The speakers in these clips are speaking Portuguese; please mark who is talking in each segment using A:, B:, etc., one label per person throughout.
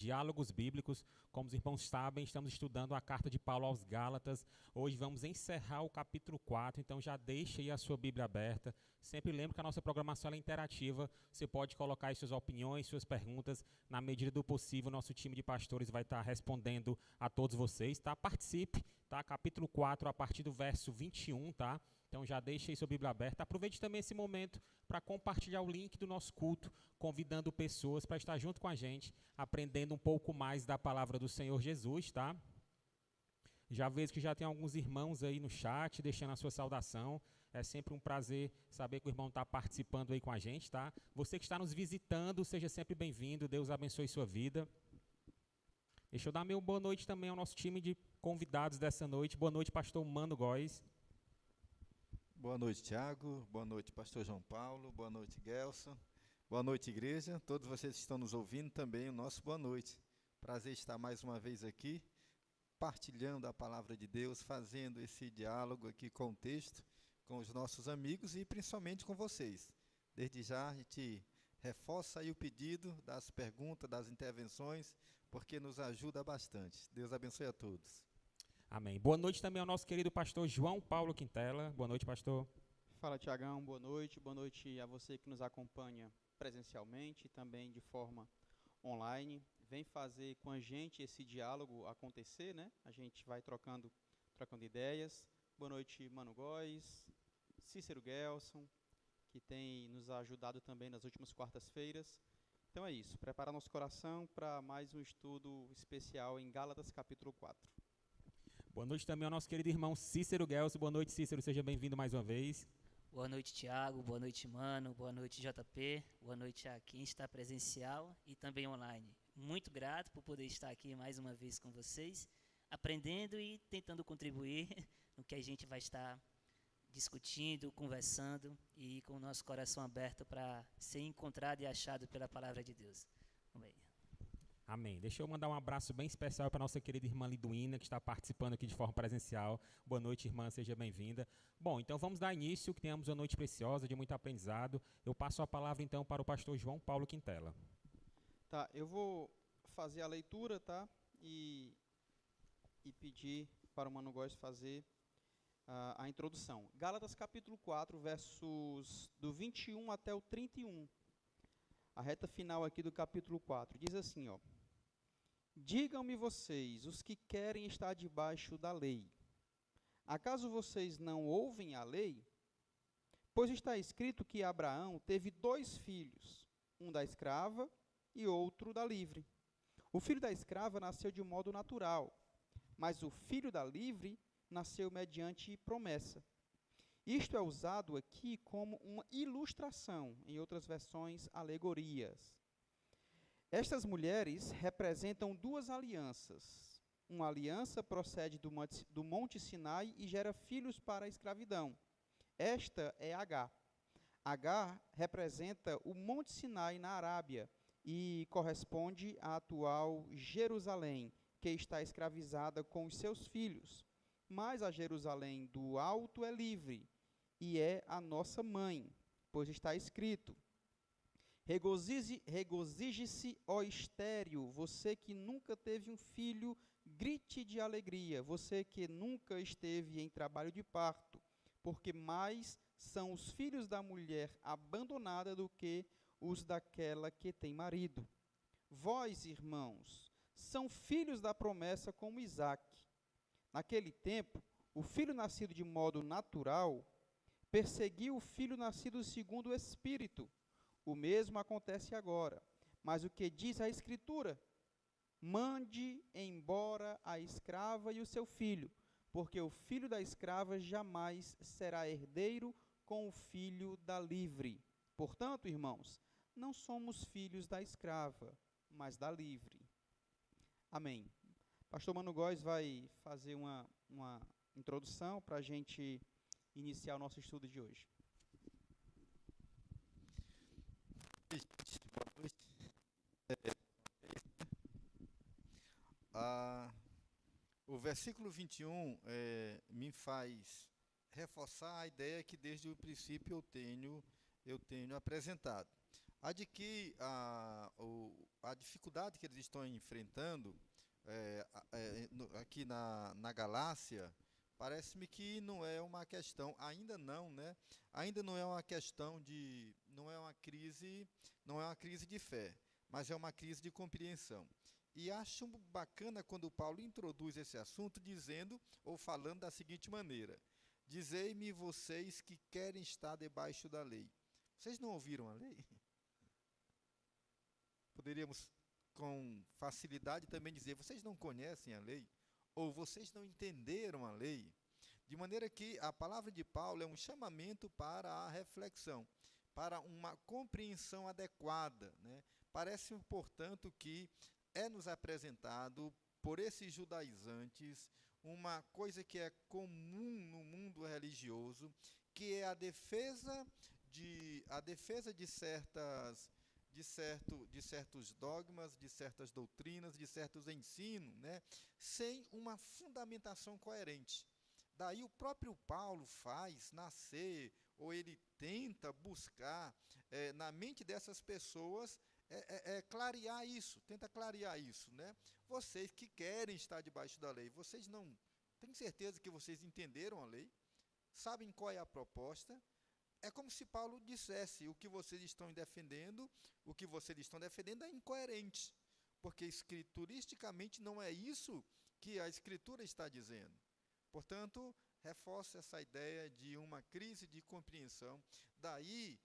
A: Diálogos Bíblicos. Como os irmãos sabem, estamos estudando a carta de Paulo aos Gálatas. Hoje vamos encerrar o capítulo 4, então já deixe aí a sua Bíblia aberta. Sempre lembre que a nossa programação é interativa. Você pode colocar aí suas opiniões, suas perguntas. Na medida do possível, nosso time de pastores vai estar respondendo a todos vocês, tá? Participe, tá? Capítulo 4, a partir do verso 21, tá? Então já deixe aí sua Bíblia aberta. Aproveite também esse momento para compartilhar o link do nosso culto, convidando pessoas para estar junto com a gente, aprendendo um pouco mais da palavra do Senhor Jesus, tá? Já vejo que já tem alguns irmãos aí no chat, deixando a sua saudação. É sempre um prazer saber que o irmão está participando aí com a gente, tá? Você que está nos visitando, seja sempre bem-vindo. Deus abençoe sua vida. Deixa eu dar meu boa noite também ao nosso time de convidados dessa noite. Boa noite, pastor Mano Góes.
B: Boa noite, Tiago. Boa noite, pastor João Paulo. Boa noite, Gelson. Boa noite, igreja. Todos vocês que estão nos ouvindo também, o nosso boa noite. Prazer estar mais uma vez aqui, partilhando a palavra de Deus, fazendo esse diálogo aqui com o texto, com os nossos amigos e principalmente com vocês. Desde já a gente reforça aí o pedido das perguntas, das intervenções, porque nos ajuda bastante. Deus abençoe a todos.
A: Amém. Boa noite também ao nosso querido pastor João Paulo Quintela. Boa noite, pastor.
C: Fala, Tiagão. Boa noite. Boa noite a você que nos acompanha presencialmente e também de forma online. Vem fazer com a gente esse diálogo acontecer, né? A gente vai trocando ideias. Boa noite, Mano Góes, Cícero Gelson, que tem nos ajudado também nas últimas quartas-feiras. Então é isso. Preparar nosso coração para mais um estudo especial em Gálatas, capítulo 4.
A: Boa noite também ao nosso querido irmão Cícero Gelson. Boa noite, Cícero. Seja bem-vindo mais uma vez.
D: Boa noite, Tiago. Boa noite, Mano. Boa noite, JP. Boa noite a quem está presencial e também online. Muito grato por poder estar aqui mais uma vez com vocês, aprendendo e tentando contribuir no que a gente vai estar discutindo, conversando e com o nosso coração aberto para ser encontrado e achado pela palavra de Deus. Amém.
A: Amém. Deixa eu mandar um abraço bem especial para a nossa querida irmã Liduína, que está participando aqui de forma presencial. Boa noite, irmã, seja bem-vinda. Bom, então vamos dar início, que tenhamos uma noite preciosa, de muito aprendizado. Eu passo a palavra, então, para o pastor João Paulo Quintela.
C: Tá, eu vou fazer a leitura, tá? E pedir para o Mano Góes fazer a introdução. Gálatas, capítulo 4, versos do 21 até o 31. A reta final aqui do capítulo 4. Diz assim, ó. Digam-me vocês, os que querem estar debaixo da lei. Acaso vocês não ouvem a lei? Pois está escrito que Abraão teve 2 filhos, um da escrava e outro da livre. O filho da escrava nasceu de modo natural, mas o filho da livre nasceu mediante promessa. Isto é usado aqui como uma ilustração, em outras versões, alegorias. Estas mulheres representam 2 alianças. Uma aliança procede do Monte Sinai e gera filhos para a escravidão. Esta é Agar. Agar representa o Monte Sinai na Arábia e corresponde à atual Jerusalém, que está escravizada com os seus filhos. Mas a Jerusalém do alto é livre e é a nossa mãe, pois está escrito: regozije-se, ó estéril, você que nunca teve um filho, grite de alegria, você que nunca esteve em trabalho de parto, porque mais são os filhos da mulher abandonada do que os daquela que tem marido. Vós, irmãos, são filhos da promessa como Isaque. Naquele tempo, o filho nascido de modo natural perseguiu o filho nascido segundo o Espírito. O mesmo acontece agora. Mas o que diz a Escritura? Mande embora a escrava e o seu filho, porque o filho da escrava jamais será herdeiro com o filho da livre. Portanto, irmãos, não somos filhos da escrava, mas da livre. Amém. Pastor Mano Góes vai fazer uma introdução para a gente iniciar o nosso estudo de hoje.
B: Boa noite. O versículo 21 me faz reforçar a ideia que desde o princípio eu tenho apresentado. a de que a dificuldade que eles estão enfrentando aqui na Galácia, parece-me que não é uma questão, ainda não, né? Ainda não é uma questão não é uma crise de fé, mas é uma crise de compreensão. E acho bacana quando Paulo introduz esse assunto dizendo ou falando da seguinte maneira: dizei-me vocês que querem estar debaixo da lei. Vocês não ouviram a lei? Poderíamos com facilidade também dizer: vocês não conhecem a lei? Ou vocês não entenderam a lei? De maneira que a palavra de Paulo é um chamamento para a reflexão, para uma compreensão adequada, né? Parece, portanto, que nos apresentado por esses judaizantes uma coisa que é comum no mundo religioso, que é a defesa de certos dogmas, de certas doutrinas, de certos ensinos, né, sem uma fundamentação coerente. Daí o próprio Paulo faz nascer, ou ele tenta buscar na mente dessas pessoas clarear isso, tenta clarear isso, né? Vocês que querem estar debaixo da lei, vocês não têm certeza que vocês entenderam a lei? Sabem qual é a proposta? É como se Paulo dissesse: o que vocês estão defendendo é incoerente, porque escrituristicamente não é isso que a Escritura está dizendo. Portanto, reforça essa ideia de uma crise de compreensão. Daí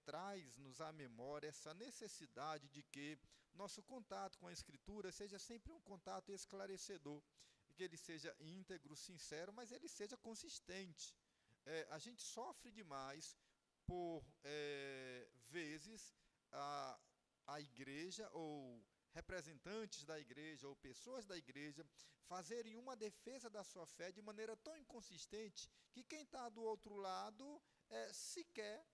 B: traz-nos à memória essa necessidade de que nosso contato com a Escritura seja sempre um contato esclarecedor, e que ele seja íntegro, sincero, mas ele seja consistente. A gente sofre demais por vezes a igreja ou representantes da igreja ou pessoas da igreja fazerem uma defesa da sua fé de maneira tão inconsistente que quem está do outro lado sequer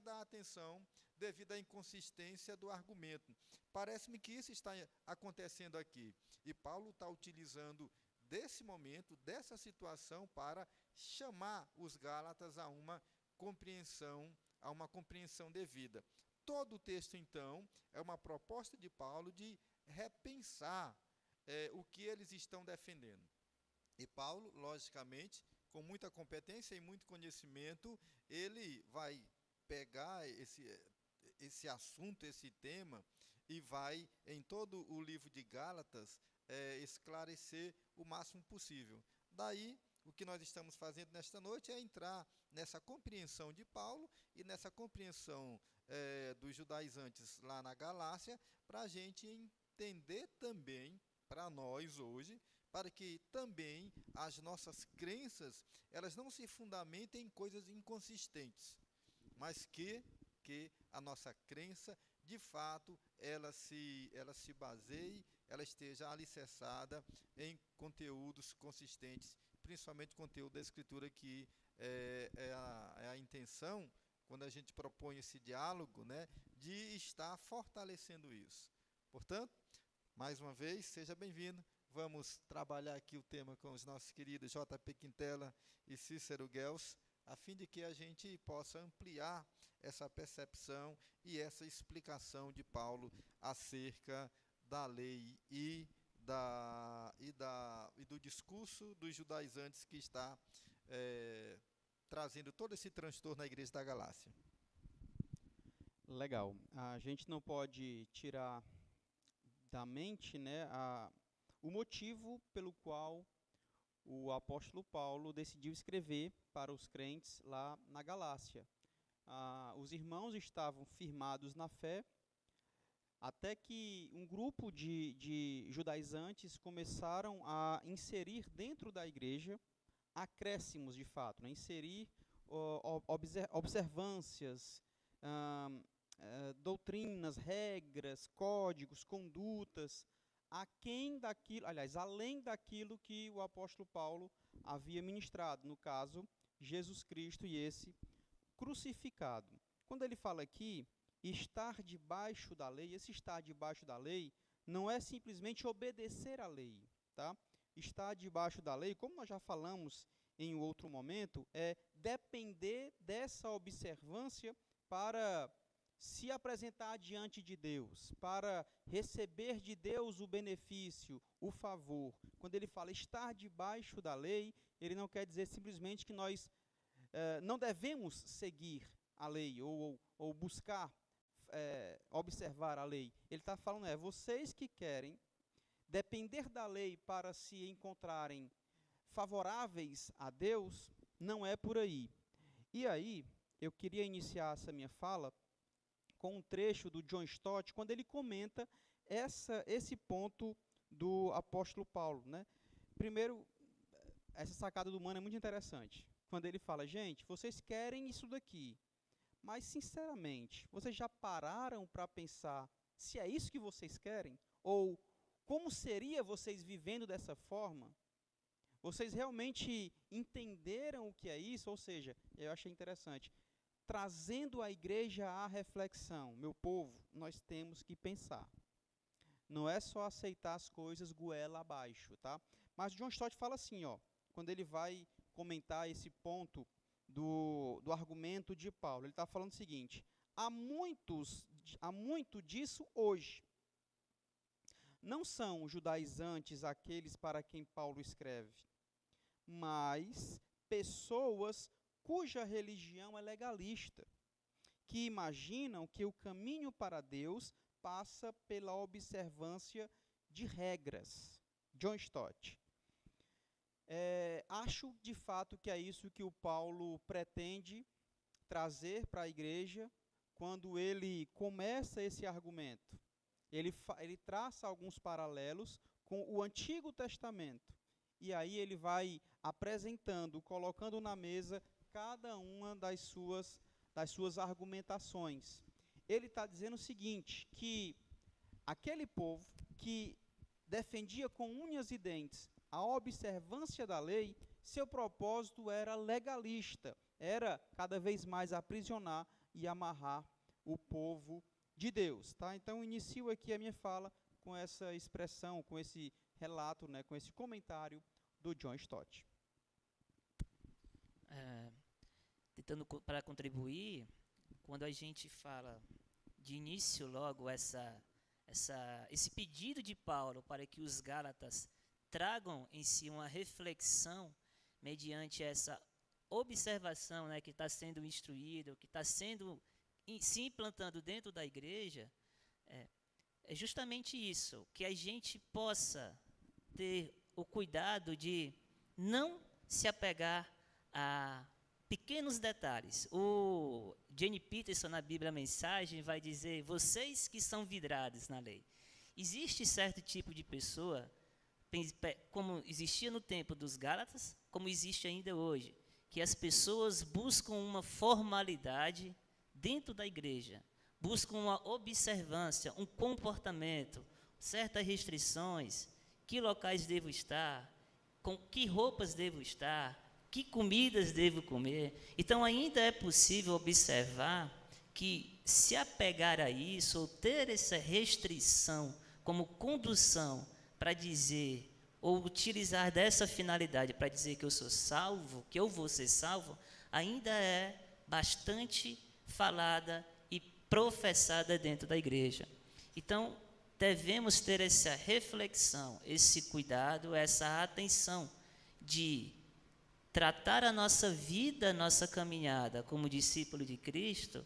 B: dá atenção devido à inconsistência do argumento. Parece-me que isso está acontecendo aqui. E Paulo está utilizando desse momento, dessa situação, para chamar os Gálatas a uma compreensão devida. Todo o texto, então, é uma proposta de Paulo de repensar o que eles estão defendendo. E Paulo, logicamente, com muita competência e muito conhecimento, ele vai pegar esse assunto, esse tema, e vai, em todo o livro de Gálatas, esclarecer o máximo possível. Daí, o que nós estamos fazendo nesta noite é entrar nessa compreensão de Paulo e nessa compreensão dos judaizantes lá na Galácia, para a gente entender também, para nós hoje, para que também as nossas crenças elas não se fundamentem em coisas inconsistentes, mas que a nossa crença, de fato, ela se baseie, ela esteja alicerçada em conteúdos consistentes, principalmente conteúdo da Escritura, que é a intenção, quando a gente propõe esse diálogo, né, de estar fortalecendo isso. Portanto, mais uma vez, seja bem-vindo. Vamos trabalhar aqui o tema com os nossos queridos JP Quintela e Cícero Guels, a fim de que a gente possa ampliar essa percepção e essa explicação de Paulo acerca da lei e do discurso dos judaizantes que está trazendo todo esse transtorno na igreja da Galácia.
C: Legal. A gente não pode tirar da mente, né, o motivo pelo qual o apóstolo Paulo decidiu escrever para os crentes lá na Galácia. Os irmãos estavam firmados na fé, até que um grupo de judaizantes começaram a inserir dentro da igreja acréscimos, de fato, né? Inserir observâncias, doutrinas, regras, códigos, condutas, além daquilo que o apóstolo Paulo havia ministrado, no caso, Jesus Cristo e esse crucificado. Quando ele fala aqui, estar debaixo da lei, esse estar debaixo da lei não é simplesmente obedecer à lei, tá? Estar debaixo da lei, como nós já falamos em outro momento, é depender dessa observância para se apresentar diante de Deus, para receber de Deus o benefício, o favor. Quando ele fala estar debaixo da lei, ele não quer dizer simplesmente que nós não devemos seguir a lei ou buscar observar a lei. Ele está falando, vocês que querem depender da lei para se encontrarem favoráveis a Deus, não é por aí. E aí, eu queria iniciar essa minha fala com um trecho do John Stott, quando ele comenta esse ponto do apóstolo Paulo, né? Primeiro, essa sacada do Mano é muito interessante. Quando ele fala, gente, vocês querem isso daqui, mas, sinceramente, vocês já pararam para pensar se é isso que vocês querem? Ou como seria vocês vivendo dessa forma? Vocês realmente entenderam o que é isso? Ou seja, eu achei interessante, trazendo a igreja à reflexão. Meu povo, nós temos que pensar. Não é só aceitar as coisas goela abaixo, tá? Mas John Stott fala assim, quando ele vai comentar esse ponto do argumento de Paulo, ele está falando o seguinte, há muito disso hoje. Não são judaizantes aqueles para quem Paulo escreve, mas pessoas cuja religião é legalista, que imaginam que o caminho para Deus passa pela observância de regras. John Stott. Acho, de fato, que é isso que o Paulo pretende trazer para a igreja quando ele começa esse argumento. Ele traça alguns paralelos com o Antigo Testamento. E aí ele vai apresentando, colocando na mesa cada uma das suas argumentações. Ele está dizendo o seguinte, que aquele povo que defendia com unhas e dentes a observância da lei, seu propósito era legalista, era cada vez mais aprisionar e amarrar o povo de Deus. Tá? Então, inicio aqui a minha fala com essa expressão, com esse relato, né, com esse comentário do John Stott.
D: Tentando para contribuir, quando a gente fala de início logo esse pedido de Paulo para que os Gálatas tragam em si uma reflexão mediante essa observação, né, que está sendo instruído, que está sendo se implantando dentro da igreja, é justamente isso, que a gente possa ter o cuidado de não se apegar a pequenos detalhes. O Jenny Peterson, na Bíblia a Mensagem, vai dizer, vocês que são vidrados na lei. Existe certo tipo de pessoa, como existia no tempo dos Gálatas, como existe ainda hoje, que as pessoas buscam uma formalidade dentro da igreja, buscam uma observância, um comportamento, certas restrições, que locais devo estar, com que roupas devo estar, que comidas devo comer. Então, ainda é possível observar que se apegar a isso, ou ter essa restrição como condução para dizer, ou utilizar dessa finalidade para dizer que eu sou salvo, que eu vou ser salvo, ainda é bastante falada e professada dentro da igreja. Então, devemos ter essa reflexão, esse cuidado, essa atenção de tratar a nossa vida, a nossa caminhada como discípulo de Cristo,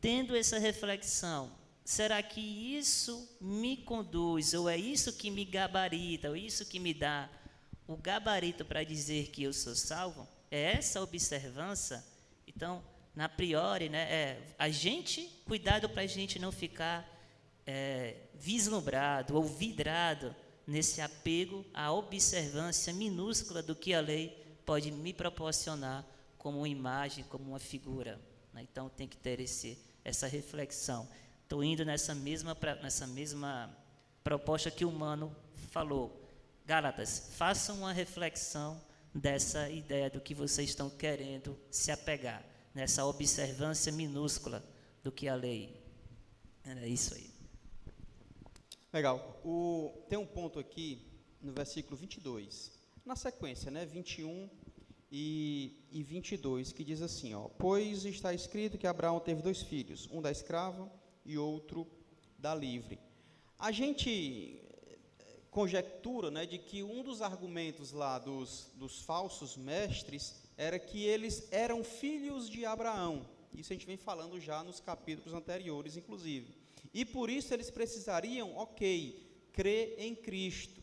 D: tendo essa reflexão. Será que isso me conduz, ou é isso que me gabarita, ou isso que me dá o gabarito para dizer que eu sou salvo? É essa observância? Então, na priori, né, cuidado para a gente não ficar vislumbrado ou vidrado nesse apego à observância minúscula do que a lei pode me proporcionar como uma imagem, como uma figura. Né? Então, tem que ter essa reflexão. Estou indo nessa mesma proposta que o Mano falou. Gálatas, façam uma reflexão dessa ideia do que vocês estão querendo se apegar, nessa observância minúscula do que a lei. É isso aí.
C: Legal. Tem um ponto aqui no versículo 22. Na sequência, 21 e 22, que diz assim, ó: pois está escrito que Abraão teve 2 filhos, um da escrava e outro da livre. A gente conjectura, né, de que um dos argumentos lá dos falsos mestres era que eles eram filhos de Abraão. Isso a gente vem falando já nos capítulos anteriores, inclusive. E por isso eles precisariam, crer em Cristo.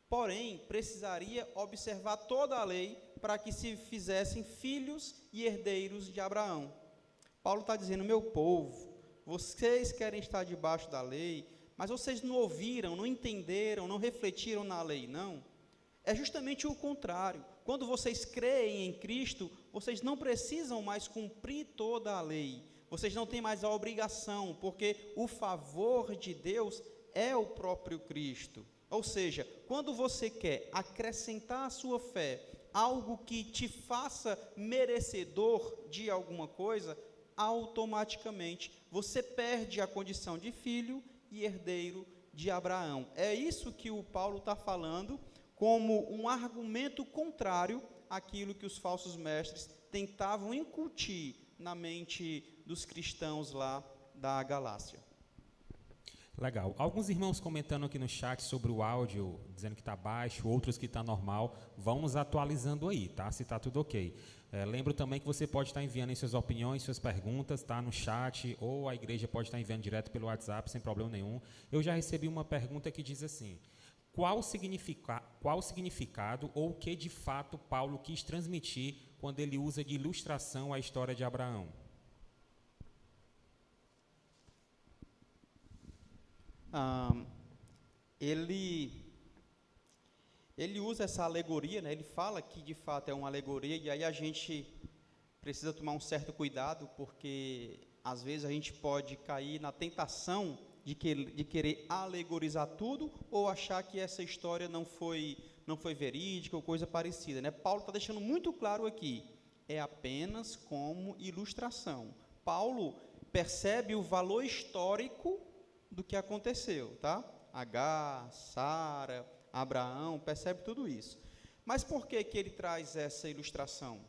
C: Porém, precisaria observar toda a lei para que se fizessem filhos e herdeiros de Abraão. Paulo está dizendo: meu povo, vocês querem estar debaixo da lei, mas vocês não ouviram, não entenderam, não refletiram na lei, não. É justamente o contrário. Quando vocês creem em Cristo, vocês não precisam mais cumprir toda a lei. Vocês não têm mais a obrigação, porque o favor de Deus é o próprio Cristo. Ou seja, quando você quer acrescentar à sua fé algo que te faça merecedor de alguma coisa, automaticamente você perde a condição de filho e herdeiro de Abraão. É isso que o Paulo está falando como um argumento contrário àquilo que os falsos mestres tentavam incutir na mente dos cristãos lá da Galácia.
A: Legal. Alguns irmãos comentando aqui no chat sobre o áudio, dizendo que está baixo, outros que está normal. Vão nos atualizando aí, tá? Se está tudo ok. Lembro também que você pode estar enviando aí suas opiniões, suas perguntas, tá? No chat, ou a igreja pode estar enviando direto pelo WhatsApp, sem problema nenhum. Eu já recebi uma pergunta que diz assim: qual o significado ou o que de fato Paulo quis transmitir quando ele usa de ilustração a história de Abraão?
C: Ele usa essa alegoria, né? Ele fala que de fato é uma alegoria, e aí a gente precisa tomar um certo cuidado, porque às vezes a gente pode cair na tentação de querer alegorizar tudo, ou achar que essa história não foi verídica ou coisa parecida, né? Paulo está deixando muito claro aqui, é apenas como ilustração. Paulo percebe o valor histórico do que aconteceu, tá? Agar, Sara, Abraão, percebe tudo isso. Mas por que ele traz essa ilustração?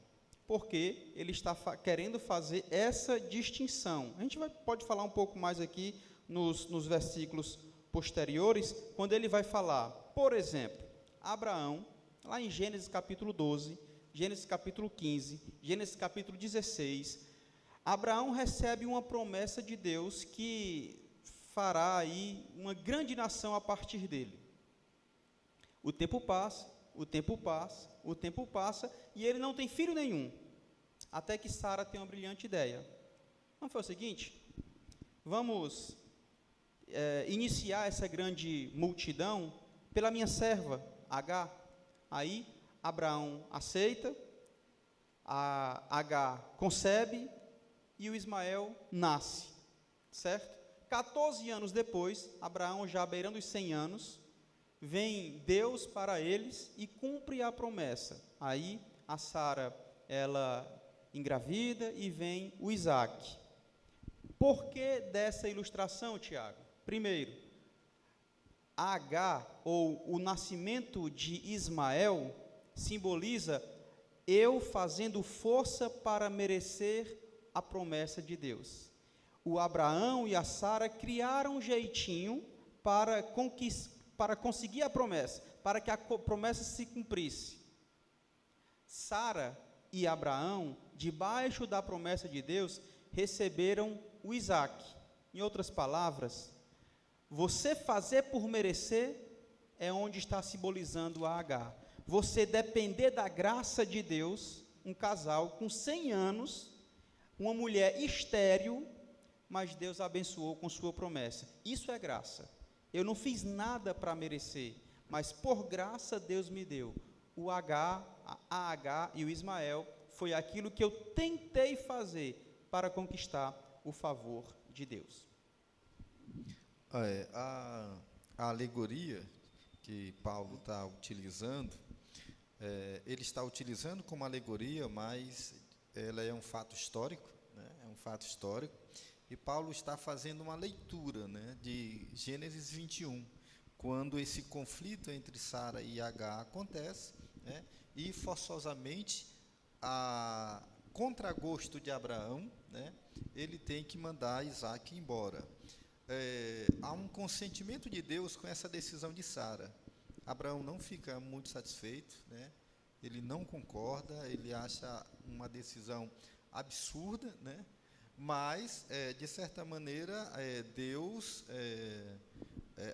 C: Porque ele está querendo fazer essa distinção. A gente pode falar um pouco mais aqui nos versículos posteriores, quando ele vai falar, por exemplo, Abraão, lá em Gênesis capítulo 12, Gênesis capítulo 15, Gênesis capítulo 16, Abraão recebe uma promessa de Deus que fará aí uma grande nação a partir dele. O tempo passa, o tempo passa, o tempo passa, e ele não tem filho nenhum, até que Sara tem uma brilhante ideia. Vamos fazer o seguinte, vamos iniciar essa grande multidão pela minha serva, Agar. Aí, Abraão aceita, a Agar concebe, e o Ismael nasce, certo? 14 anos depois, Abraão já beirando os 100 anos, vem Deus para eles e cumpre a promessa. Aí a Sara, ela engravida e vem o Isaac. Por que dessa ilustração, Tiago? Primeiro, Agar, ou o nascimento de Ismael, simboliza eu fazendo força para merecer a promessa de Deus. O Abraão e a Sara criaram um jeitinho para conseguir a promessa, para que a promessa se cumprisse. Sara e Abraão, debaixo da promessa de Deus, receberam o Isaac. Em outras palavras, você fazer por merecer é onde está simbolizando a Agar. Você depender da graça de Deus, um casal com 100 anos, uma mulher estéril, mas Deus abençoou com sua promessa. Isso é graça. Eu não fiz nada para merecer, mas por graça Deus me deu. A Agar e o Ismael foi aquilo que eu tentei fazer para conquistar o favor de Deus.
B: A alegoria que Paulo está utilizando, ele está utilizando como alegoria, mas ela é um fato histórico, né? É um fato histórico. E Paulo está fazendo uma leitura, né, de Gênesis 21, quando esse conflito entre Sara e Agar acontece, né, e forçosamente, a contragosto de Abraão, né, ele tem que mandar Isaac embora. Há um consentimento de Deus com essa decisão de Sara. Abraão não fica muito satisfeito, né, ele não concorda, ele acha uma decisão absurda, né, mas, de certa maneira, Deus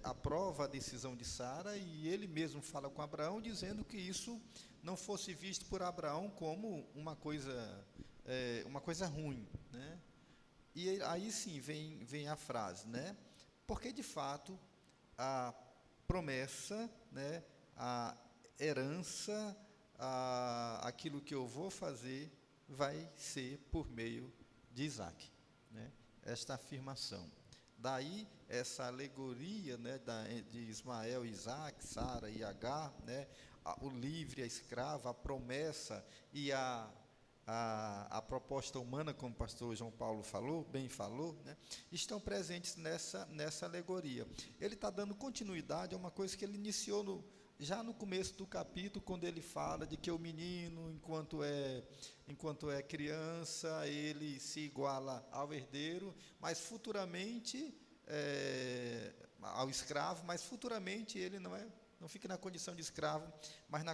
B: aprova a decisão de Sara, e ele mesmo fala com Abraão, dizendo que isso não fosse visto por Abraão como uma coisa ruim, né? E aí sim vem a frase, né? Porque de fato a promessa, né, a herança, aquilo que eu vou fazer vai ser por meio de Isaac, né? Esta afirmação. Daí essa alegoria, né, de Ismael, Isaac, Sara e Agar, né, o livre, a escrava, a promessa e a proposta humana, como o pastor João Paulo bem falou, né, estão presentes nessa alegoria. Ele está dando continuidade a uma coisa que ele iniciou já no começo do capítulo, quando ele fala de que o menino, enquanto é criança, ele se iguala ao herdeiro, mas futuramente ao escravo, mas futuramente ele não fica na condição de escravo, mas na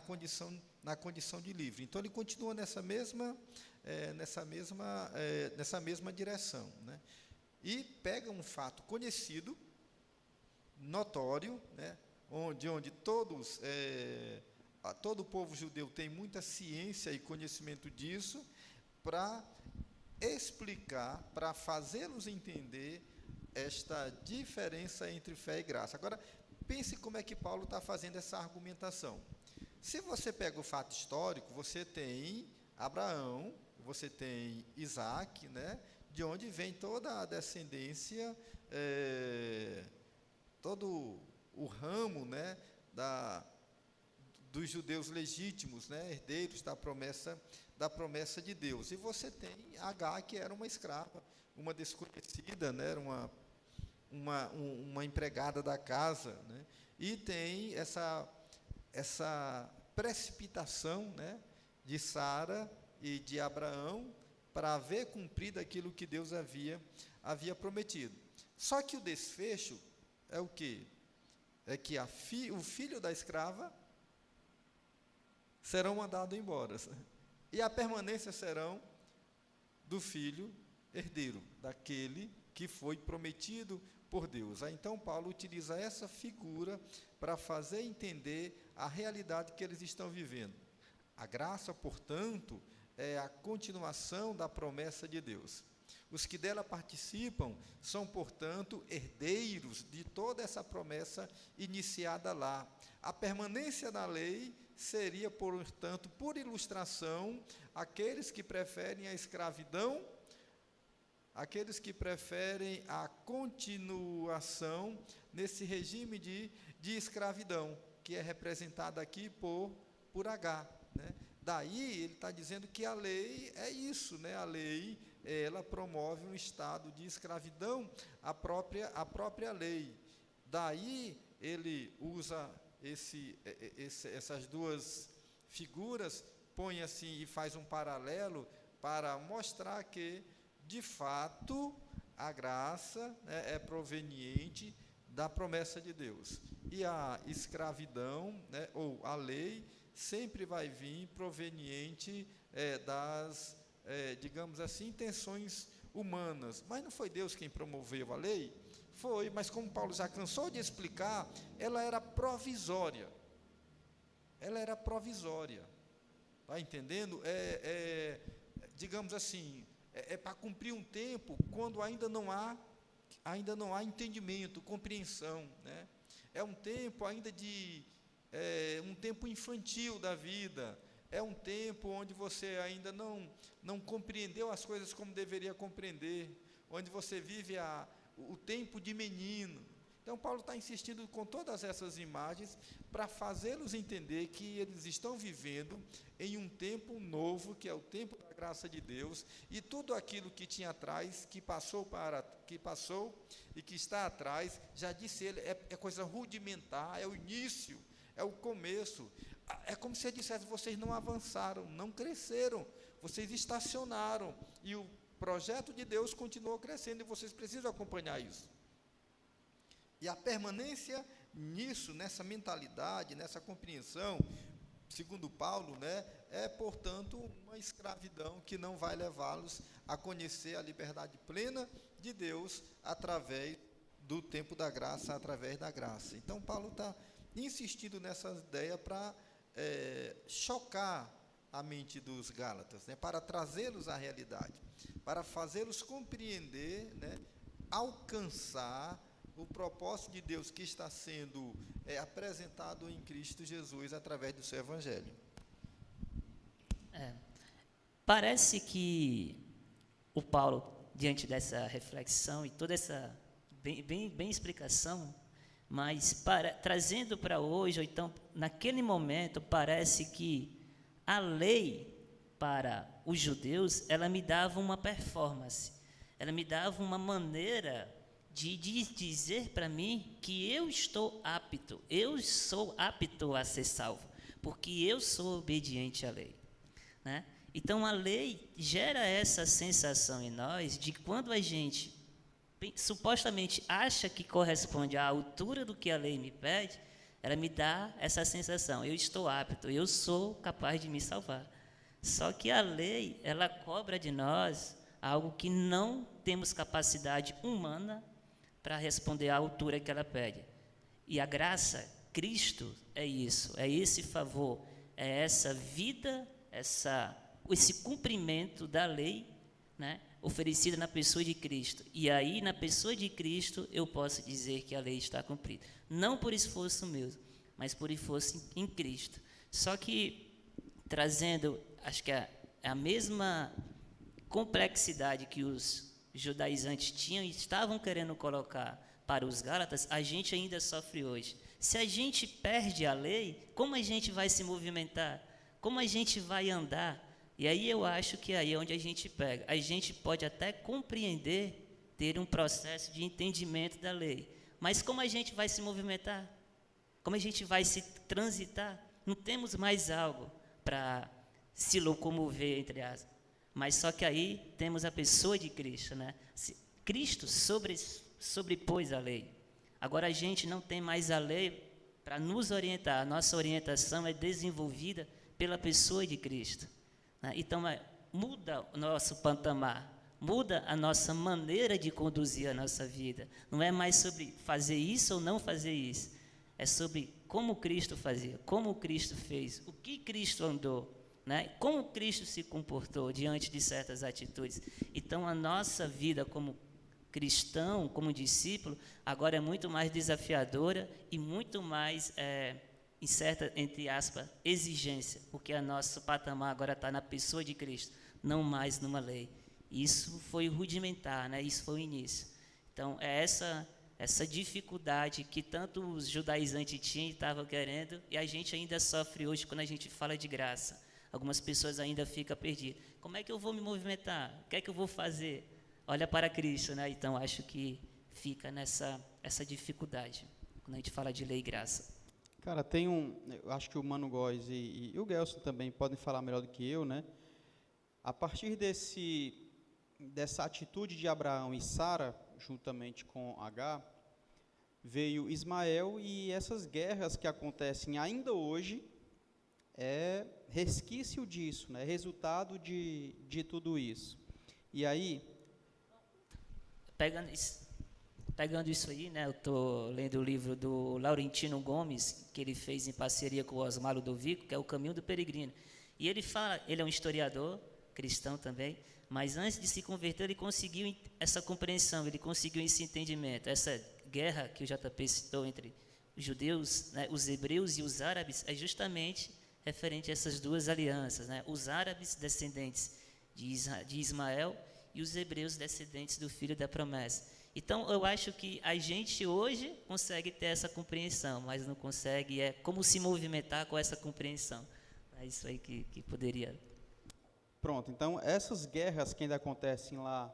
B: condição de livre. Então ele continua nessa mesma direção, né? E pega um fato conhecido, notório, né, onde todo o povo judeu tem muita ciência e conhecimento disso, para explicar, para fazê-los entender esta diferença entre fé e graça. Agora, pense como é que Paulo está fazendo essa argumentação. Se você pega o fato histórico, você tem Abraão, você tem Isaac, né, de onde vem toda a descendência, todo o ramo, né, dos judeus legítimos, né, herdeiros da promessa de Deus. E você tem Agar, que era uma escrava, uma desconhecida, né, era uma empregada da casa, né, e tem essa precipitação, né, de Sara e de Abraão para ver cumprido aquilo que Deus havia prometido. Só que o desfecho é o quê? É que o filho da escrava serão mandados embora, e a permanência serão do filho herdeiro, daquele que foi prometido por Deus. Aí, então, Paulo utiliza essa figura para fazer entender a realidade que eles estão vivendo. A graça, portanto, é a continuação da promessa de Deus. Os que dela participam são, portanto, herdeiros de toda essa promessa iniciada lá. A permanência na lei seria, portanto, por ilustração, aqueles que preferem a escravidão, aqueles que preferem a continuação nesse regime de escravidão, que é representado aqui por Agar, né? Daí ele está dizendo que a lei é isso, né? A lei, ela promove um estado de escravidão, a própria lei. Daí ele usa essas duas figuras, põe assim e faz um paralelo para mostrar que, de fato, a graça, né, é proveniente da promessa de Deus. E a escravidão, né, ou a lei, sempre vai vir proveniente das, digamos assim, intenções humanas. Mas não foi Deus quem promoveu a lei? Foi, mas como Paulo já cansou de explicar, ela era provisória. Ela era provisória. Está entendendo? Digamos assim, para cumprir um tempo quando ainda não há entendimento, compreensão, né? É um tempo ainda um tempo infantil da vida, é um tempo onde você ainda não compreendeu as coisas como deveria compreender, onde você vive o tempo de menino. Então Paulo está insistindo com todas essas imagens para fazê-los entender que eles estão vivendo em um tempo novo, que é o tempo da graça de Deus, e tudo aquilo que tinha atrás, que passou e que está atrás, já disse ele, é coisa rudimentar, é o início, é o começo. é como se ele dissesse, vocês não avançaram, não cresceram, vocês estacionaram, e o projeto de Deus continuou crescendo, e vocês precisam acompanhar isso. E a permanência nisso, nessa mentalidade, nessa compreensão, segundo Paulo, né, é, portanto, uma escravidão que não vai levá-los a conhecer a liberdade plena de Deus através do tempo da graça, através da graça. Então, Paulo está insistindo nessa ideia para chocar a mente dos Gálatas, né, para trazê-los à realidade, para fazê-los compreender, né, alcançar o propósito de Deus que está sendo apresentado em Cristo Jesus através do seu Evangelho.
D: Parece que o Paulo, diante dessa reflexão e toda essa bem explicação, mas trazendo para hoje, ou então, naquele momento, parece que a lei para os judeus, ela me dava uma performance, ela me dava uma maneira de dizer para mim que eu sou apto a ser salvo, porque eu sou obediente à lei, né? Então, a lei gera essa sensação em nós de que quando a gente supostamente acha que corresponde à altura do que a lei me pede, ela me dá essa sensação, eu estou apto, eu sou capaz de me salvar. Só que a lei, ela cobra de nós algo que não temos capacidade humana para responder à altura que ela pede. E a graça, Cristo, é isso, é esse favor, é essa vida, esse cumprimento da lei, né, oferecida na pessoa de Cristo. E aí, na pessoa de Cristo, eu posso dizer que a lei está cumprida. Não por esforço meu, mas por esforço em Cristo. Só que, trazendo, acho que a mesma complexidade que os judaizantes tinham e estavam querendo colocar para os Gálatas, a gente ainda sofre hoje. Se a gente perde a lei, como a gente vai se movimentar? Como a gente vai andar? E aí eu acho que aí é onde a gente pega. A gente pode até compreender, ter um processo de entendimento da lei. Mas como a gente vai se movimentar? Como a gente vai se transitar? Não temos mais algo para se locomover, entre aspas. Mas só que aí temos a pessoa de Cristo, né? Cristo sobrepôs a lei. Agora a gente não tem mais a lei para nos orientar. A nossa orientação é desenvolvida pela pessoa de Cristo. Então, muda o nosso patamar, muda a nossa maneira de conduzir a nossa vida. Não é mais sobre fazer isso ou não fazer isso. É sobre como Cristo fazia, como Cristo fez, o que Cristo andou, né? Como Cristo se comportou diante de certas atitudes. Então, a nossa vida como cristão, como discípulo, agora é muito mais desafiadora e muito mais em certa, entre aspas, exigência, porque o nosso patamar agora está na pessoa de Cristo, não mais numa lei. Isso foi rudimentar, né? Isso foi o início. Então, é essa dificuldade que tanto os judaizantes tinham e estavam querendo, e a gente ainda sofre hoje quando a gente fala de graça. Algumas pessoas ainda ficam perdidas. Como é que eu vou me movimentar? O que é que eu vou fazer? Olha para Cristo, né? Então, acho que fica essa dificuldade, quando a gente fala de lei e graça.
C: Cara, eu acho que o Mano Góes e o Gelson também podem falar melhor do que eu, né? A partir dessa atitude de Abraão e Sara, juntamente com H, veio Ismael, e essas guerras que acontecem ainda hoje é resquício disso, né? Resultado de tudo isso. E aí,
D: pegando isso aí, né, eu estou lendo o livro do Laurentino Gomes, que ele fez em parceria com o Osmar Ludovico, que é O Caminho do Peregrino. E ele fala, ele é um historiador, cristão também, mas antes de se converter, ele conseguiu essa compreensão, ele conseguiu esse entendimento. Essa guerra que o JP citou entre os judeus, né, os hebreus e os árabes, é justamente referente a essas duas alianças, né? Os árabes, descendentes de Ismael, e os hebreus, descendentes do filho da promessa. Então, eu acho que a gente hoje consegue ter essa compreensão, mas não consegue, como se movimentar com essa compreensão. É isso aí que poderia...
C: Pronto, então, essas guerras que ainda acontecem lá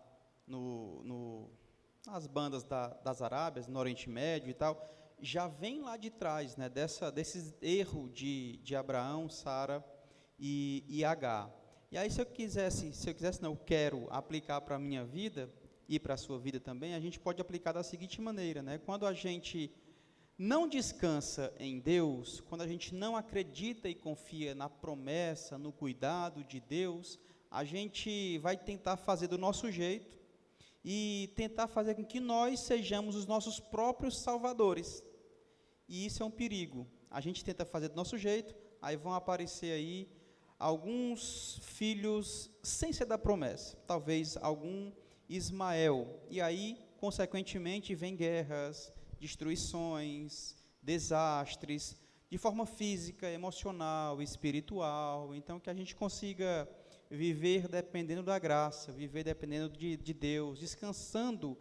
C: nas bandas das Arábias, no Oriente Médio e tal, já vem lá de trás, né, desse erro de Abraão, Sara e Agar. E aí, se eu quisesse, não, eu quero aplicar para a minha vida e para a sua vida também, a gente pode aplicar da seguinte maneira, né? Quando a gente não descansa em Deus, quando a gente não acredita e confia na promessa, no cuidado de Deus, a gente vai tentar fazer do nosso jeito e tentar fazer com que nós sejamos os nossos próprios salvadores. E isso é um perigo. A gente tenta fazer do nosso jeito, aí vão aparecer aí alguns filhos sem ser da promessa, talvez algum Ismael, e aí, consequentemente, vem guerras, destruições, desastres, de forma física, emocional, espiritual. Então, que a gente consiga viver dependendo da graça, viver dependendo de Deus, descansando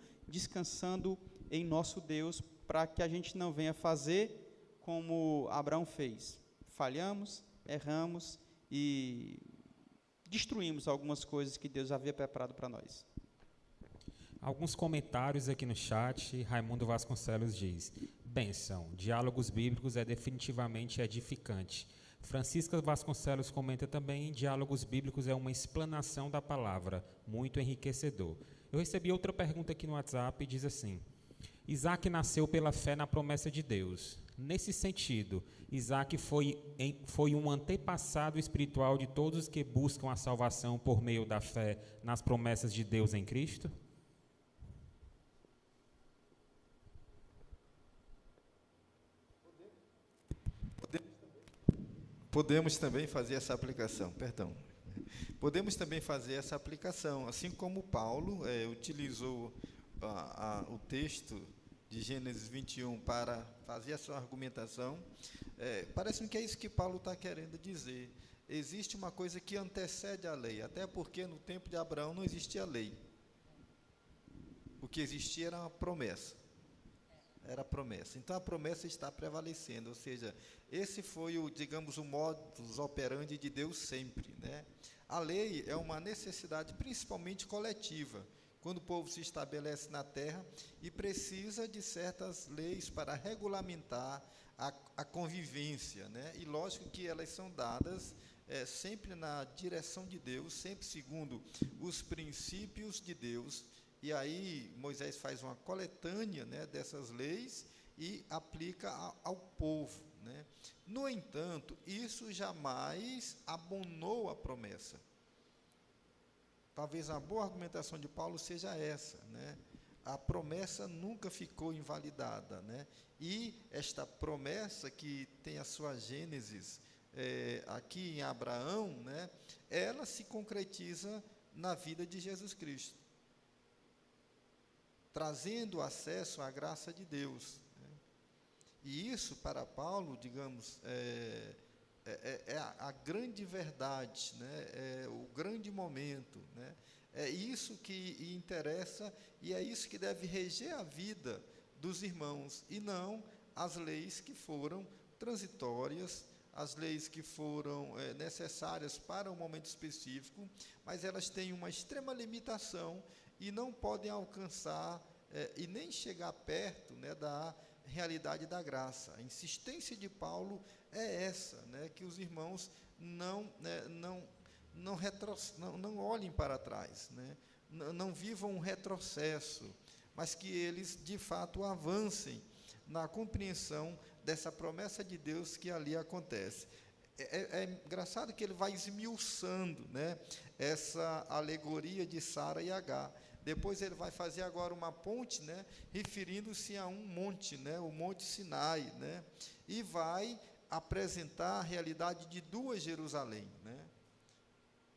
C: em nosso Deus, para que a gente não venha fazer como Abraão fez. Falhamos, erramos e destruímos algumas coisas que Deus havia preparado para nós.
A: Alguns comentários aqui no chat. Raimundo Vasconcelos diz: bênção, diálogos bíblicos é definitivamente edificante. Francisca Vasconcelos comenta também: diálogos bíblicos é uma explanação da palavra, muito enriquecedor. Eu recebi outra pergunta aqui no WhatsApp e diz assim: Isaac nasceu pela fé na promessa de Deus. Nesse sentido, Isaac foi um antepassado espiritual de todos os que buscam a salvação por meio da fé nas promessas de Deus em Cristo?
B: Podemos também fazer essa aplicação, Podemos também fazer essa aplicação, assim como Paulo utilizou o texto de Gênesis 21 para fazer a sua argumentação. Parece-me que é isso que Paulo está querendo dizer. Existe uma coisa que antecede a lei, até porque no tempo de Abraão não existia lei. O que existia era uma promessa. Era a promessa. Então, a promessa está prevalecendo, ou seja, esse foi o modus operandi de Deus sempre, né? A lei é uma necessidade principalmente coletiva, quando o povo se estabelece na terra e precisa de certas leis para regulamentar a convivência, né? E lógico que elas são dadas sempre na direção de Deus, sempre segundo os princípios de Deus. E aí Moisés faz uma coletânea, né, dessas leis e aplica ao povo, né? No entanto, isso jamais abonou a promessa. Talvez a boa argumentação de Paulo seja essa, né? A promessa nunca ficou invalidada, né? E esta promessa que tem a sua gênesis aqui em Abraão, né, ela se concretiza na vida de Jesus Cristo, trazendo acesso à graça de Deus, né? E isso, para Paulo, é a grande verdade, né? É o grande momento, né? É isso que interessa e é isso que deve reger a vida dos irmãos, e não as leis que foram transitórias, as leis que foram necessárias para um momento específico, mas elas têm uma extrema limitação e não podem alcançar e nem chegar perto, né, da realidade da graça. A insistência de Paulo é essa, né, que os irmãos não olhem para trás, né, não vivam um retrocesso, mas que eles, de fato, avancem na compreensão dessa promessa de Deus que ali acontece. É engraçado que ele vai esmiuçando, né, essa alegoria de Sara e Agar. Depois ele vai fazer agora uma ponte, né, referindo-se a um monte, né, o Monte Sinai, né, e vai apresentar a realidade de duas Jerusalém, né?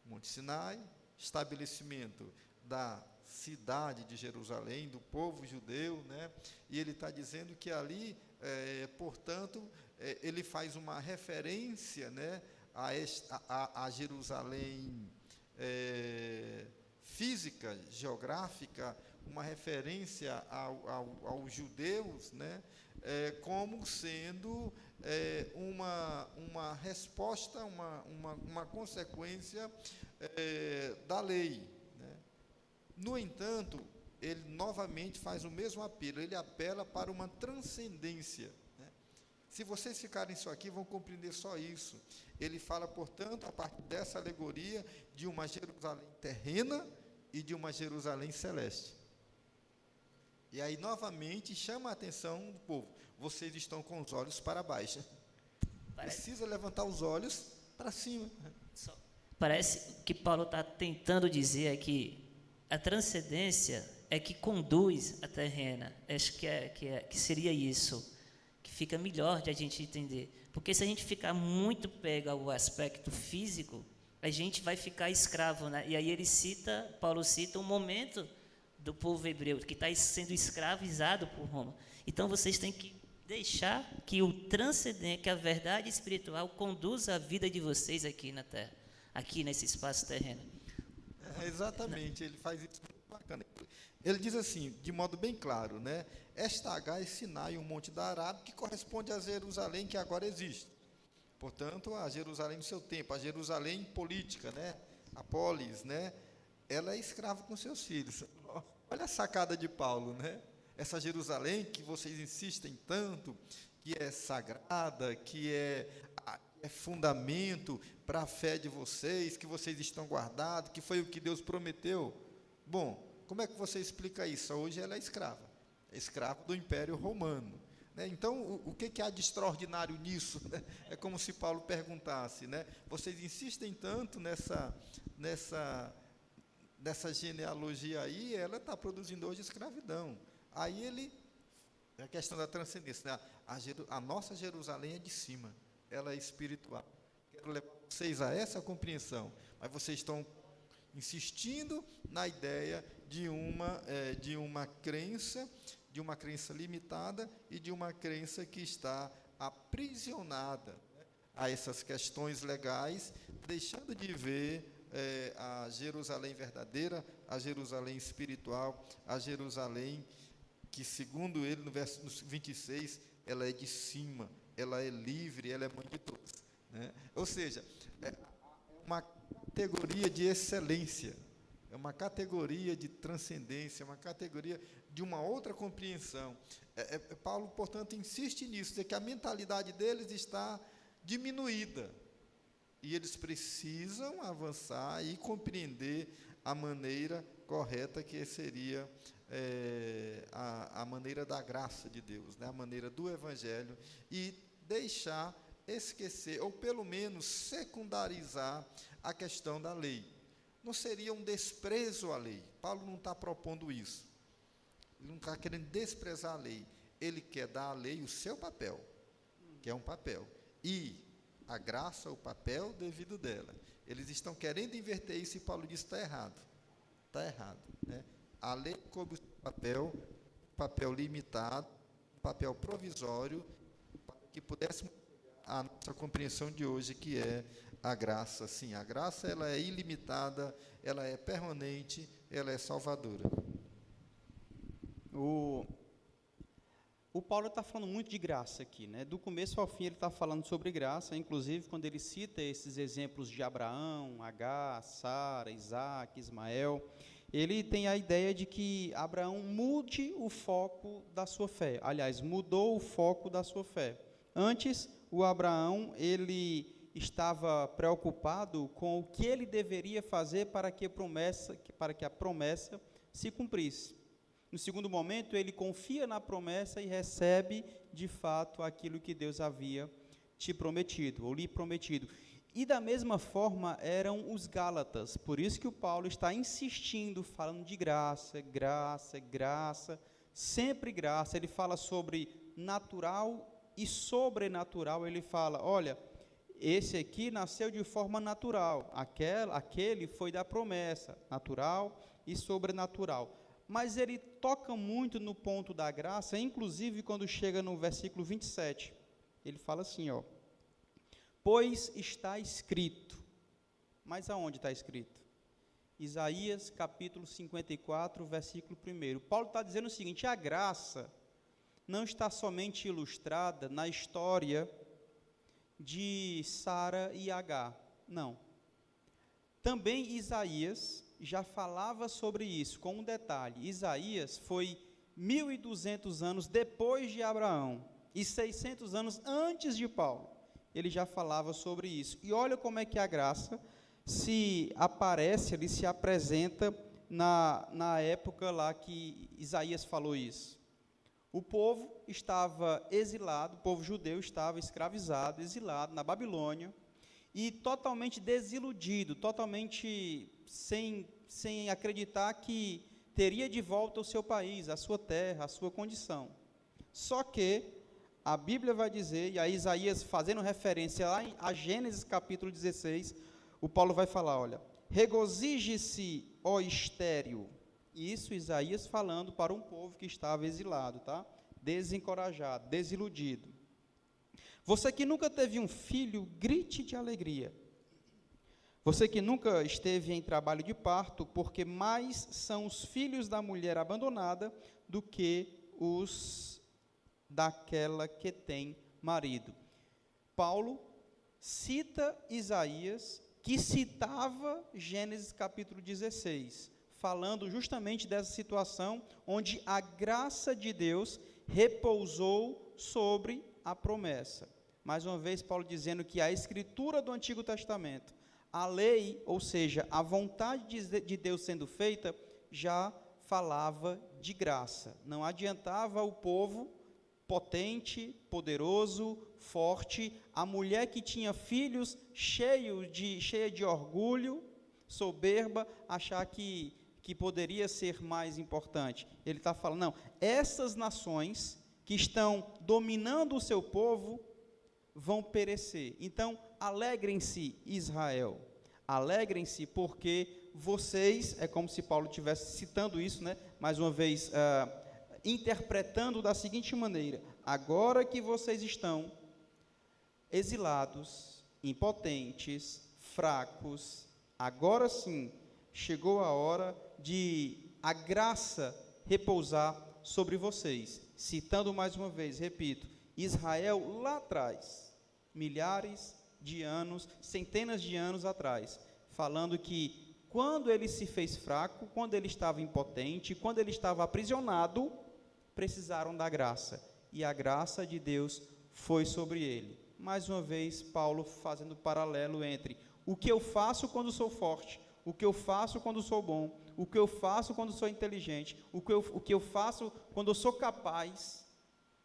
B: Monte Sinai, estabelecimento da cidade de Jerusalém, do povo judeu, né? E ele está dizendo que ali, portanto, ele faz uma referência, né, a Jerusalém física, geográfica, uma referência aos judeus, né, como sendo uma resposta, uma consequência da lei, né? No entanto, ele novamente faz o mesmo apelo, ele apela para uma transcendência, né? Se vocês ficarem só aqui, vão compreender só isso. Ele fala, portanto, a partir dessa alegoria, de uma Jerusalém terrena e de uma Jerusalém celeste. E aí, novamente, chama a atenção do povo. Vocês estão com os olhos para baixo. Precisa levantar os olhos para cima.
D: Parece que Paulo está tentando dizer é que a transcendência é que conduz a terrena. Acho que seria isso, que fica melhor de a gente entender. Porque se a gente ficar muito pego ao aspecto físico, a gente vai ficar escravo, né? E aí Paulo cita um momento do povo hebreu que está sendo escravizado por Roma. Então vocês têm que deixar que o transcendente, que a verdade espiritual conduza a vida de vocês aqui na terra, aqui nesse espaço terreno.
B: Exatamente, ele faz isso muito bacana. Ele diz assim, de modo bem claro, né? Esta H é Sinai, um monte da Arábia, que corresponde a Jerusalém que agora existe. Portanto, a Jerusalém do seu tempo, a Jerusalém política, né? A polis, né? Ela é escrava com seus filhos. Olha a sacada de Paulo, né? Essa Jerusalém que vocês insistem tanto, que é sagrada, que é fundamento para a fé de vocês, que vocês estão guardados, que foi o que Deus prometeu. Bom, como é que você explica isso? Hoje ela é escrava do Império Romano, né? Então, o que há de extraordinário nisso, né? É como se Paulo perguntasse, né? Vocês insistem tanto nessa genealogia aí, ela está produzindo hoje escravidão. Aí a questão da transcendência, né? A nossa Jerusalém é de cima, ela é espiritual. Quero levar vocês a essa compreensão, mas vocês estão insistindo na ideia de uma crença limitada e de uma crença que está aprisionada, né, a essas questões legais, deixando de ver a Jerusalém verdadeira, a Jerusalém espiritual, a Jerusalém que, segundo ele, no verso 26, ela é de cima, ela é livre, ela é mãe de todos, né? Ou seja, é uma categoria de excelência, é uma categoria de transcendência, é uma categoria de uma outra compreensão. Paulo, portanto, insiste nisso, de que a mentalidade deles está diminuída, e eles precisam avançar e compreender a maneira correta, que seria a maneira da graça de Deus, né? A maneira do Evangelho, e deixar esquecer, ou pelo menos secundarizar a questão da lei. Não seria um desprezo à lei. Paulo não está propondo isso. Ele não está querendo desprezar a lei. Ele quer dar à lei o seu papel, que é um papel, e a graça, o papel devido dela. Eles estão querendo inverter isso, e Paulo diz: está errado. Está errado, né? A lei cobre o papel limitado, papel provisório, para que pudéssemos a nossa compreensão de hoje, que é a graça. Sim, a graça, ela é ilimitada, ela é permanente, ela é salvadora.
C: O Paulo está falando muito de graça aqui, né? Do começo ao fim ele está falando sobre graça, inclusive quando ele cita esses exemplos de Abraão, Agar, Sara, Isaac, Ismael, ele tem a ideia de que Abraão mude o foco da sua fé. Aliás, mudou o foco da sua fé. Antes, o Abraão, ele estava preocupado com o que ele deveria fazer para que a promessa se cumprisse. No segundo momento, ele confia na promessa e recebe, de fato, aquilo que Deus havia te prometido, ou lhe prometido. E da mesma forma eram os Gálatas, por isso que o Paulo está insistindo, falando de graça, graça, graça, sempre graça. Ele fala sobre natural e sobrenatural. Ele fala: olha, esse aqui nasceu de forma natural, aquele foi da promessa, natural e sobrenatural. Mas ele toca muito no ponto da graça, inclusive quando chega no versículo 27, ele fala assim, ó: pois está escrito. Mas aonde está escrito? Isaías capítulo 54, versículo 1. Paulo está dizendo o seguinte: a graça não está somente ilustrada na história de Sara e Agar, não. Também Isaías já falava sobre isso, com um detalhe: Isaías foi 1.200 anos depois de Abraão e 600 anos antes de Paulo. Ele já falava sobre isso. E olha como é que a graça se aparece, ele se apresenta na época lá que Isaías falou isso. O povo estava exilado, o povo judeu estava escravizado, exilado na Babilônia, e totalmente desiludido, totalmente sem acreditar que teria de volta o seu país, a sua terra, a sua condição. Só que a Bíblia vai dizer, e a Isaías fazendo referência lá a Gênesis capítulo 16, o Paulo vai falar, olha, regozije-se, ó estéril. Isso Isaías falando para um povo que estava exilado, tá? Desencorajado, desiludido. Você que nunca teve um filho, grite de alegria. Você que nunca esteve em trabalho de parto, porque mais são os filhos da mulher abandonada do que os daquela que tem marido. Paulo cita Isaías, que citava Gênesis capítulo 16, falando justamente dessa situação onde a graça de Deus repousou sobre a promessa. Mais uma vez, Paulo dizendo que a escritura do Antigo Testamento, a lei, ou seja, a vontade de Deus sendo feita, já falava de graça. Não adiantava o povo potente, poderoso, forte, a mulher que tinha filhos cheia de orgulho, soberba, achar que poderia ser mais importante. Ele está falando, não, essas nações que estão dominando o seu povo vão perecer. Então, alegrem-se, Israel, alegrem-se, porque vocês, é como se Paulo estivesse citando isso, né? Mais uma vez, interpretando da seguinte maneira: agora que vocês estão exilados, impotentes, fracos, agora sim, chegou a hora de a graça repousar sobre vocês. Citando mais uma vez, repito, Israel lá atrás, milhares de anos, centenas de anos atrás, falando que quando ele se fez fraco, quando ele estava impotente, quando ele estava aprisionado, precisaram da graça, e a graça de Deus foi sobre ele. Mais uma vez, Paulo fazendo paralelo entre o que eu faço quando sou forte, o que eu faço quando sou bom, o que eu faço quando sou inteligente, o que eu faço quando eu sou capaz,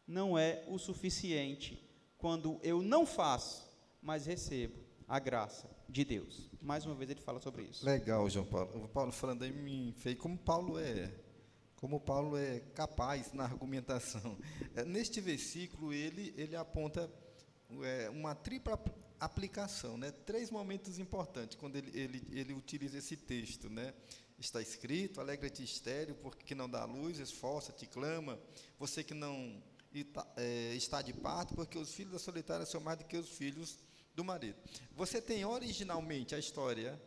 C: não é o suficiente quando eu não faço, mas recebo a graça de Deus. Mais uma vez ele fala sobre isso.
B: Legal, João Paulo. O Paulo falando aí me fez como Paulo é capaz na argumentação. Neste versículo ele aponta uma tripla aplicação, né? 3 momentos importantes quando ele utiliza esse texto, né? Está escrito: alegra-te, estéril, porque que não dá luz, esforça-te, clama, você que não está de parto, porque os filhos da solitária são mais do que os filhos do marido. Você tem originalmente a história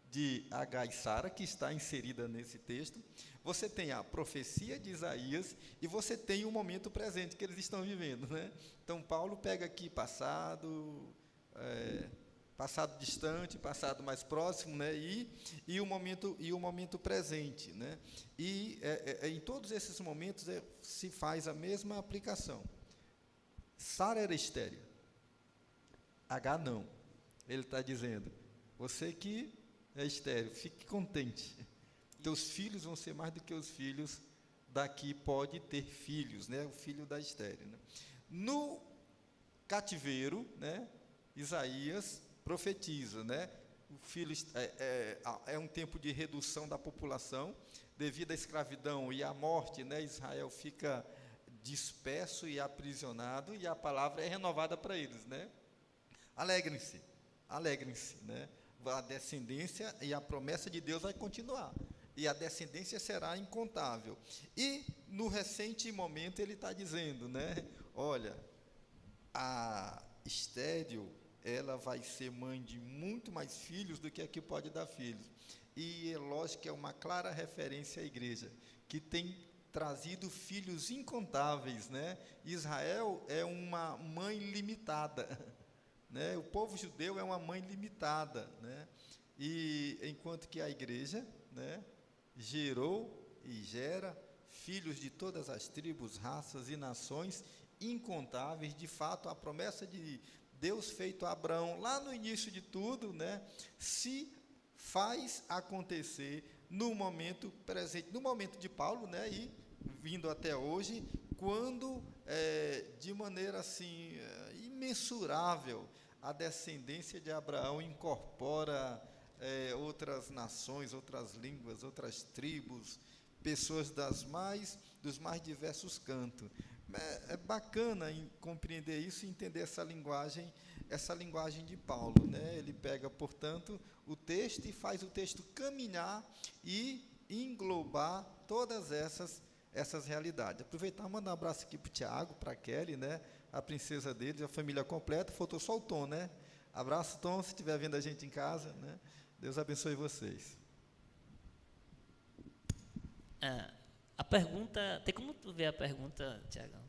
B: de Agar e Sara, que está inserida nesse texto, você tem a profecia de Isaías, e você tem o momento presente que eles estão vivendo, né? Então, Paulo pega aqui passado distante, passado mais próximo, né? e o momento presente, né? E em todos esses momentos se faz a mesma aplicação. Sara era estéril, Agar não. Ele está dizendo: você que é estéril, fique contente, teus filhos vão ser mais do que os filhos daqui pode ter filhos, né? O filho da estéril, né? No cativeiro, né? Isaías profetiza, né? O filho é um tempo de redução da população devido à escravidão e à morte, né? Israel fica disperso e aprisionado, e a palavra é renovada para eles, né? Alegrem-se, né? A descendência e a promessa de Deus vai continuar, e a descendência será incontável. E no recente momento ele está dizendo, né? Olha, a estéril, ela vai ser mãe de muito mais filhos do que a que pode dar filhos. E é lógico que é uma clara referência à igreja, que tem trazido filhos incontáveis, né? Israel é uma mãe limitada, né? O povo judeu é uma mãe limitada, né? E enquanto que a igreja né, gerou e gera filhos de todas as tribos, raças e nações incontáveis. De fato, a promessa de Deus feito a Abraão lá no início de tudo, né, se faz acontecer no momento presente, no momento de Paulo, né, e vindo até hoje, quando de maneira assim imensurável a descendência de Abraão incorpora outras nações, outras línguas, outras tribos, pessoas dos mais diversos cantos. É bacana compreender isso e entender essa linguagem de Paulo, né? Ele pega, portanto, o texto e faz o texto caminhar e englobar todas essas realidades. Aproveitar e mandar um abraço aqui para o Tiago, para a Kelly, né? A princesa deles, a família completa. Faltou só o Tom, né? Abraço, Tom, se estiver vendo a gente em casa, né? Deus abençoe vocês.
D: A pergunta, tem como tu ver a pergunta, Tiagão?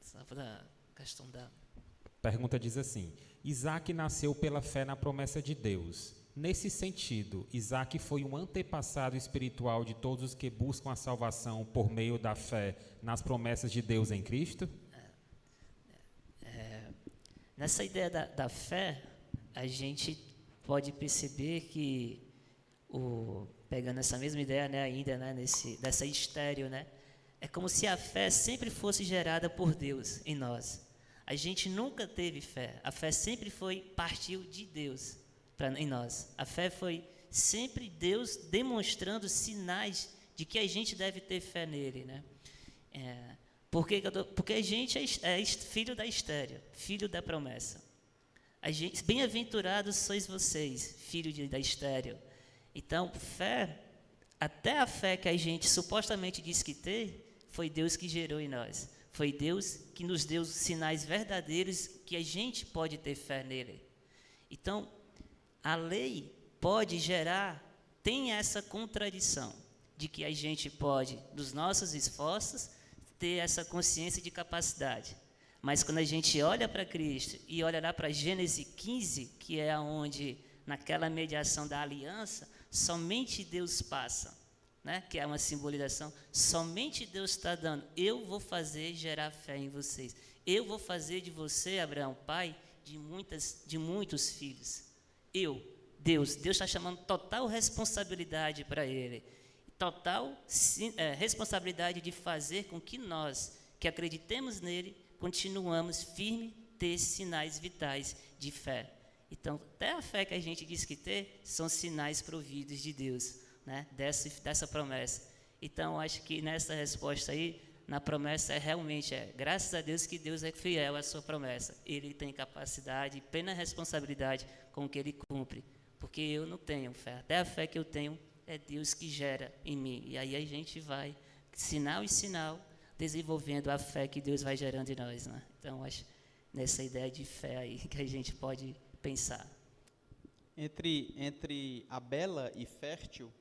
D: Só para a questão da...
A: A pergunta diz assim: Isaac nasceu pela fé na promessa de Deus. Nesse sentido, Isaac foi um antepassado espiritual de todos os que buscam a salvação por meio da fé nas promessas de Deus em Cristo?
D: Nessa ideia da fé, a gente pode perceber que, pegando essa mesma ideia, né, ainda, né, dessa estéreo, né, é como se a fé sempre fosse gerada por Deus em nós. A gente nunca teve fé. A fé sempre partiu de Deus em nós. A fé foi sempre Deus demonstrando sinais de que a gente deve ter fé nele, né? Porque a gente é filho da estéreo, filho da promessa. Bem-aventurados sois vocês, filho da estéreo. Então, fé, até a fé que a gente supostamente diz que tem, foi Deus que gerou em nós. Foi Deus que nos deu sinais verdadeiros que a gente pode ter fé nele. Então, a lei pode tem essa contradição de que a gente pode, dos nossos esforços, ter essa consciência de capacidade. Mas quando a gente olha para Cristo e olha lá para Gênesis 15, que é onde, naquela mediação da aliança, somente Deus passa, né? Que é uma simbolização, somente Deus está dando, eu vou fazer gerar fé em vocês, eu vou fazer de você, Abraão, pai de muitos filhos. Deus está chamando total responsabilidade para ele, total responsabilidade de fazer com que nós, que acreditemos nele, continuamos firmes, ter sinais vitais de fé. Então, até a fé que a gente diz que ter, são sinais providos de Deus, né? Dessa promessa. Então, acho que nessa resposta aí, na promessa realmente graças a Deus que Deus é fiel à sua promessa. Ele tem capacidade, plena responsabilidade com o que ele cumpre. Porque eu não tenho fé. Até a fé que eu tenho é Deus que gera em mim. E aí a gente vai, sinal em sinal, desenvolvendo a fé que Deus vai gerando em nós, né? Então, acho nessa ideia de fé aí que a gente pode pensar.
C: Entre a bela e fértil,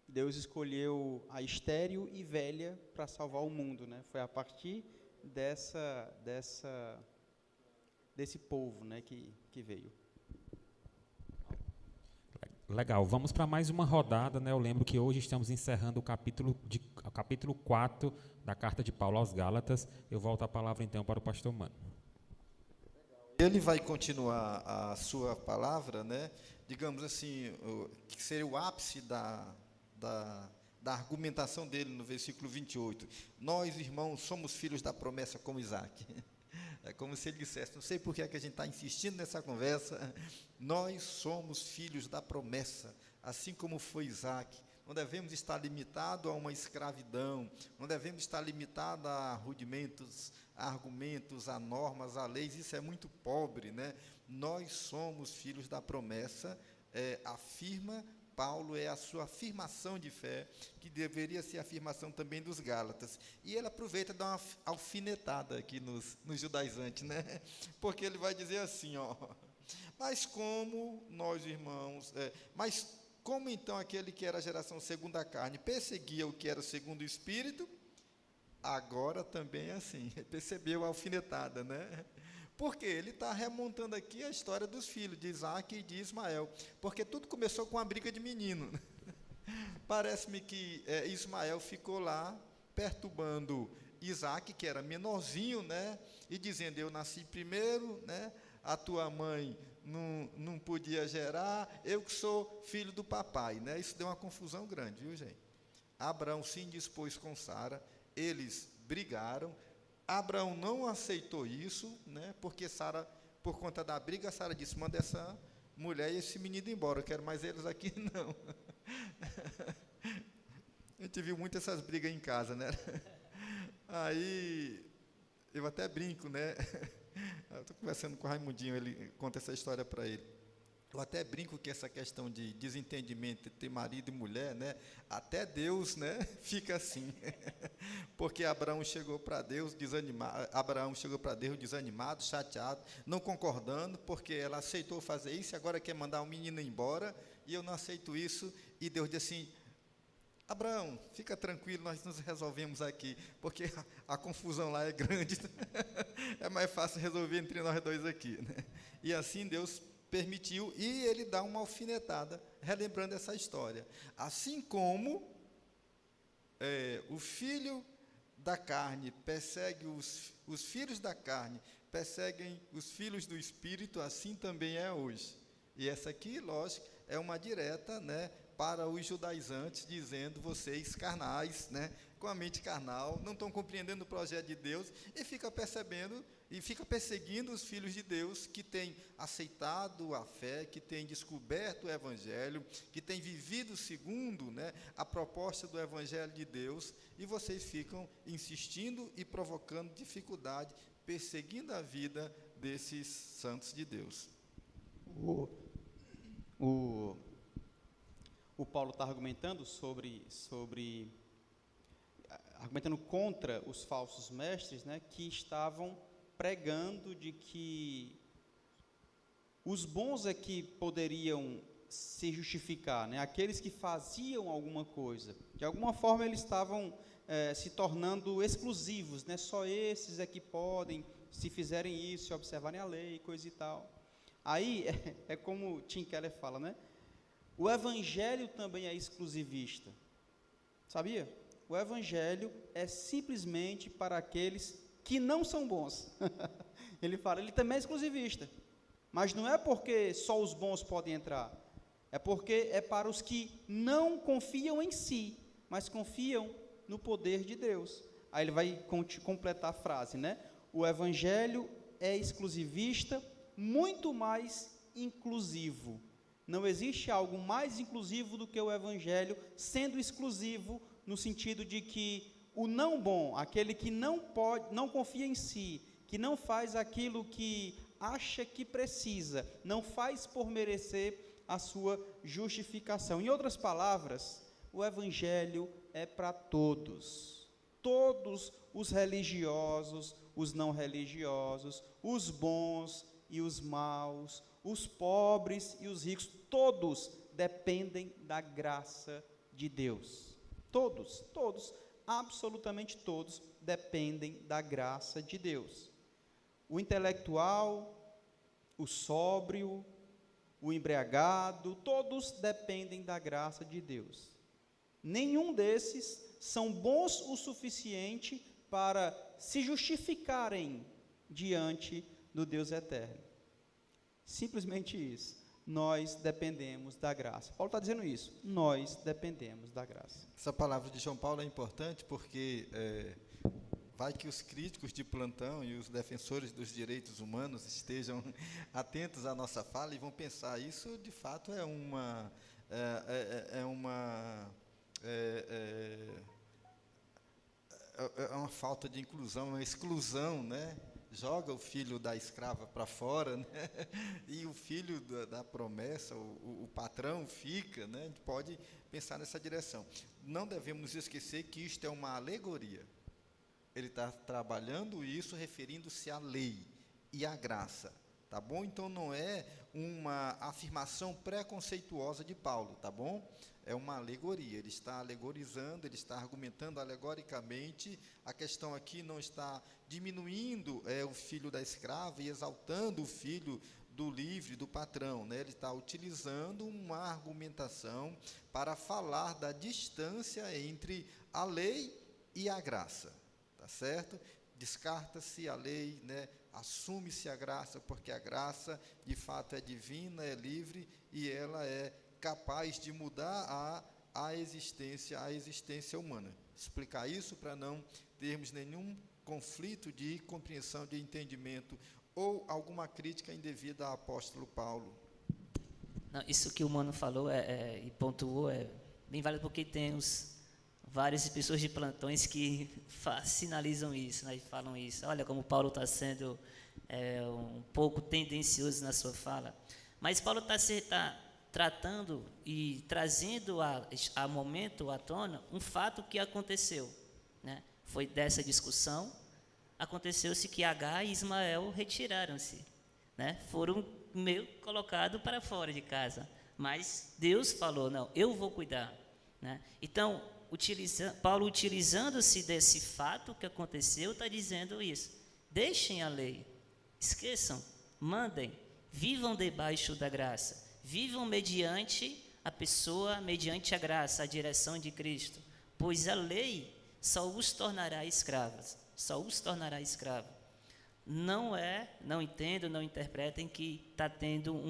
C: Deus escolheu a estéril e velha para salvar o mundo, né? Foi a partir desse povo, né, que veio.
A: Legal, vamos para mais uma rodada, né? Eu lembro que hoje estamos encerrando o capítulo 4 da carta de Paulo aos Gálatas. Eu volto a palavra então para o pastor Mano.
B: Ele vai continuar a sua palavra, né? Digamos assim, que seria o ápice da argumentação dele no versículo 28. Nós, irmãos, somos filhos da promessa como Isaac. É como se ele dissesse, não sei por que é que a gente está insistindo nessa conversa, nós somos filhos da promessa, assim como foi Isaac. Não devemos estar limitados a uma escravidão, não devemos estar limitados a rudimentos, a argumentos, a normas, a leis, isso é muito pobre, né? Nós somos filhos da promessa, afirma Paulo, é a sua afirmação de fé, que deveria ser a afirmação também dos Gálatas. E ele aproveita e dá uma alfinetada aqui nos judaizantes, né? Porque ele vai dizer assim, ó, mas como nós, irmãos, mas como então aquele que era a geração segundo a carne perseguia o que era segundo o Espírito, agora também é assim, percebeu a alfinetada, né? Porque ele está remontando aqui a história dos filhos, de Isaac e de Ismael, porque tudo começou com uma briga de menino. Parece-me que Ismael ficou lá perturbando Isaac, que era menorzinho, né? E dizendo, eu nasci primeiro, né? A tua mãe não podia gerar, eu que sou filho do papai, né? Isso deu uma confusão grande, viu, gente? Abraão se indispôs com Sara, eles brigaram, Abraão não aceitou isso, né? Porque Sara, por conta da briga, Sara disse, manda essa mulher e esse menino embora, eu quero mais eles aqui, não. A gente viu muito essas brigas em casa, né? Aí, eu até brinco, né? Eu estou conversando com o Raimundinho, ele conta essa história para ele. Eu até brinco que essa questão de desentendimento entre marido e mulher, né? Até Deus, né? Fica assim. Porque Abraão chegou para Deus desanimado, chateado, não concordando, porque ela aceitou fazer isso e agora quer mandar o menino embora, e eu não aceito isso, e Deus disse assim, Abraão, fica tranquilo, nós nos resolvemos aqui, porque a confusão lá é grande, é mais fácil resolver entre nós dois aqui, né? E assim Deus permitiu, e ele dá uma alfinetada, relembrando essa história. Assim como o filho da carne persegue os filhos da carne, perseguem os filhos do Espírito, assim também é hoje. E essa aqui, lógico, é uma direta, né, para os judaizantes, dizendo, vocês carnais, né, com a mente carnal, não estão compreendendo o projeto de Deus, e fica percebendo, e fica perseguindo os filhos de Deus, que têm aceitado a fé, que têm descoberto o Evangelho, que têm vivido segundo, né, a proposta do Evangelho de Deus, e vocês ficam insistindo e provocando dificuldade, perseguindo a vida desses santos de Deus.
C: O Paulo está argumentando argumentando contra os falsos mestres, né, que estavam pregando de que os bons é que poderiam se justificar, né, aqueles que faziam alguma coisa, de alguma forma eles estavam se tornando exclusivos, né, só esses é que podem, se fizerem isso, se observarem a lei, coisa e tal. Aí é como Tim Keller fala, né? O Evangelho também é exclusivista. Sabia? O Evangelho é simplesmente para aqueles que não são bons. Ele fala, ele também é exclusivista. Mas não é porque só os bons podem entrar. É porque é para os que não confiam em si, mas confiam no poder de Deus. Aí ele vai completar a frase, né? O Evangelho é exclusivista, muito mais inclusivo. Não existe algo mais inclusivo do que o Evangelho, sendo exclusivo no sentido de que o não bom, aquele que não confia em si, que não faz aquilo que acha que precisa, não faz por merecer a sua justificação. Em outras palavras, o Evangelho é para todos. Todos os religiosos, os não religiosos, os bons e os maus, os pobres e os ricos, todos dependem da graça de Deus. Todos, absolutamente todos dependem da graça de Deus. O intelectual, o sóbrio, o embriagado, todos dependem da graça de Deus. Nenhum desses são bons o suficiente para se justificarem diante do Deus eterno. Simplesmente isso. Nós dependemos da graça. Paulo está dizendo isso. Nós dependemos da graça.
B: Essa palavra de João Paulo é importante porque vai que os críticos de plantão e os defensores dos direitos humanos estejam atentos à nossa fala e vão pensar, isso de fato é uma falta de inclusão, uma exclusão, né? Joga o filho da escrava para fora, né? E o filho da promessa, o patrão fica, né? A gente pode pensar nessa direção. Não devemos esquecer que isto é uma alegoria. Ele está trabalhando isso referindo-se à lei e à graça, tá bom? Então não é uma afirmação preconceituosa de Paulo, tá bom? É uma alegoria, ele está alegorizando, ele está argumentando alegoricamente. A questão aqui não está diminuindo o filho da escrava e exaltando o filho do livre, do patrão, né? Ele está utilizando uma argumentação para falar da distância entre a lei e a graça, tá certo? Descarta-se a lei, né? Assume-se a graça, porque a graça, de fato, é divina, é livre, e ela é capaz de mudar a existência humana. Explicar isso para não termos nenhum conflito de compreensão, de entendimento, ou alguma crítica indevida ao apóstolo Paulo.
D: Não, isso que o Mano falou e pontuou é bem válido, porque tem várias pessoas de plantões que sinalizam isso, né, e falam isso. Olha como Paulo está sendo um pouco tendencioso na sua fala. Mas Paulo está tratando e trazendo a momento, à tona, um fato que aconteceu, né? Foi dessa discussão, aconteceu-se que Agar e Ismael retiraram-se, né? Foram meio colocados para fora de casa, mas Deus falou, não, eu vou cuidar, né? Então, Paulo, utilizando-se desse fato que aconteceu, está dizendo isso: deixem a lei, esqueçam, mandem, vivam debaixo da graça, vivam mediante a pessoa, mediante a graça, a direção de Cristo, pois a lei só os tornará escravos, só os tornará escravo. Não entendo, não interpretem que está tendo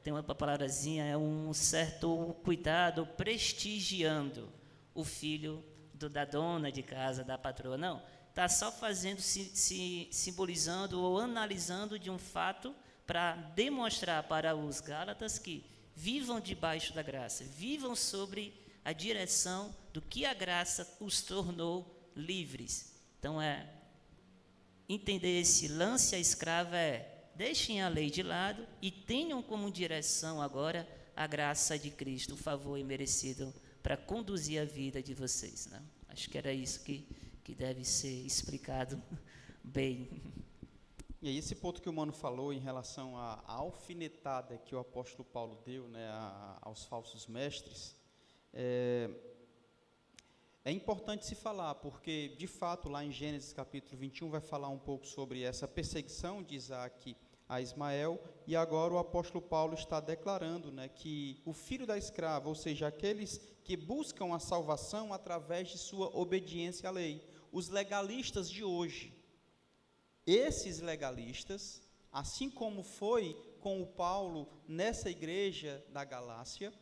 D: tem uma palavrazinha, um certo cuidado, prestigiando o filho da dona de casa, da patroa. Não, está só fazendo, simbolizando ou analisando de um fato para demonstrar para os Gálatas que vivam debaixo da graça, vivam sobre a direção do que a graça os tornou livres. Então, entender esse lance à escrava deixem a lei de lado e tenham como direção agora a graça de Cristo, o favor imerecido para conduzir a vida de vocês, né? Acho que era isso que deve ser explicado bem.
C: E aí, esse ponto que o Mano falou em relação à alfinetada que o apóstolo Paulo deu, né, aos falsos mestres, é importante se falar, porque, de fato, lá em Gênesis capítulo 21, vai falar um pouco sobre essa perseguição de Isaac a Ismael, e agora o apóstolo Paulo está declarando, né, que o filho da escrava, ou seja, aqueles que buscam a salvação através de sua obediência à lei, os legalistas de hoje, esses legalistas, assim como foi com o Paulo nessa igreja da Galácia,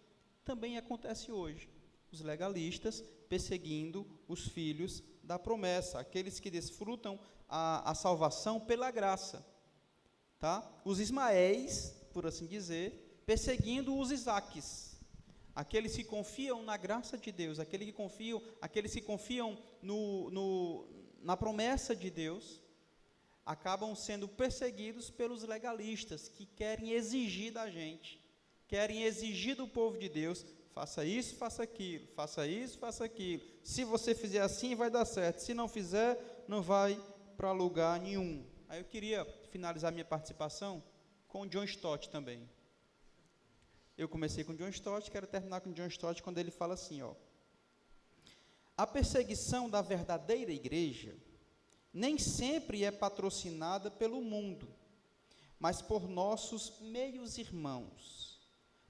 C: também acontece hoje. Os legalistas perseguindo os filhos da promessa, aqueles que desfrutam a salvação pela graça, tá? Os Ismaéis, por assim dizer, perseguindo os Isaques, aqueles que confiam na graça de Deus, aqueles que confiam na promessa de Deus, acabam sendo perseguidos pelos legalistas, que querem exigir da gente, querem exigir do povo de Deus: faça isso, faça aquilo, faça isso, faça aquilo. Se você fizer assim, vai dar certo. Se não fizer, não vai para lugar nenhum. Aí eu queria finalizar minha participação com John Stott também. Eu comecei com John Stott, quero terminar com John Stott quando ele fala assim, a perseguição da verdadeira igreja nem sempre é patrocinada pelo mundo, mas por nossos meios irmãos,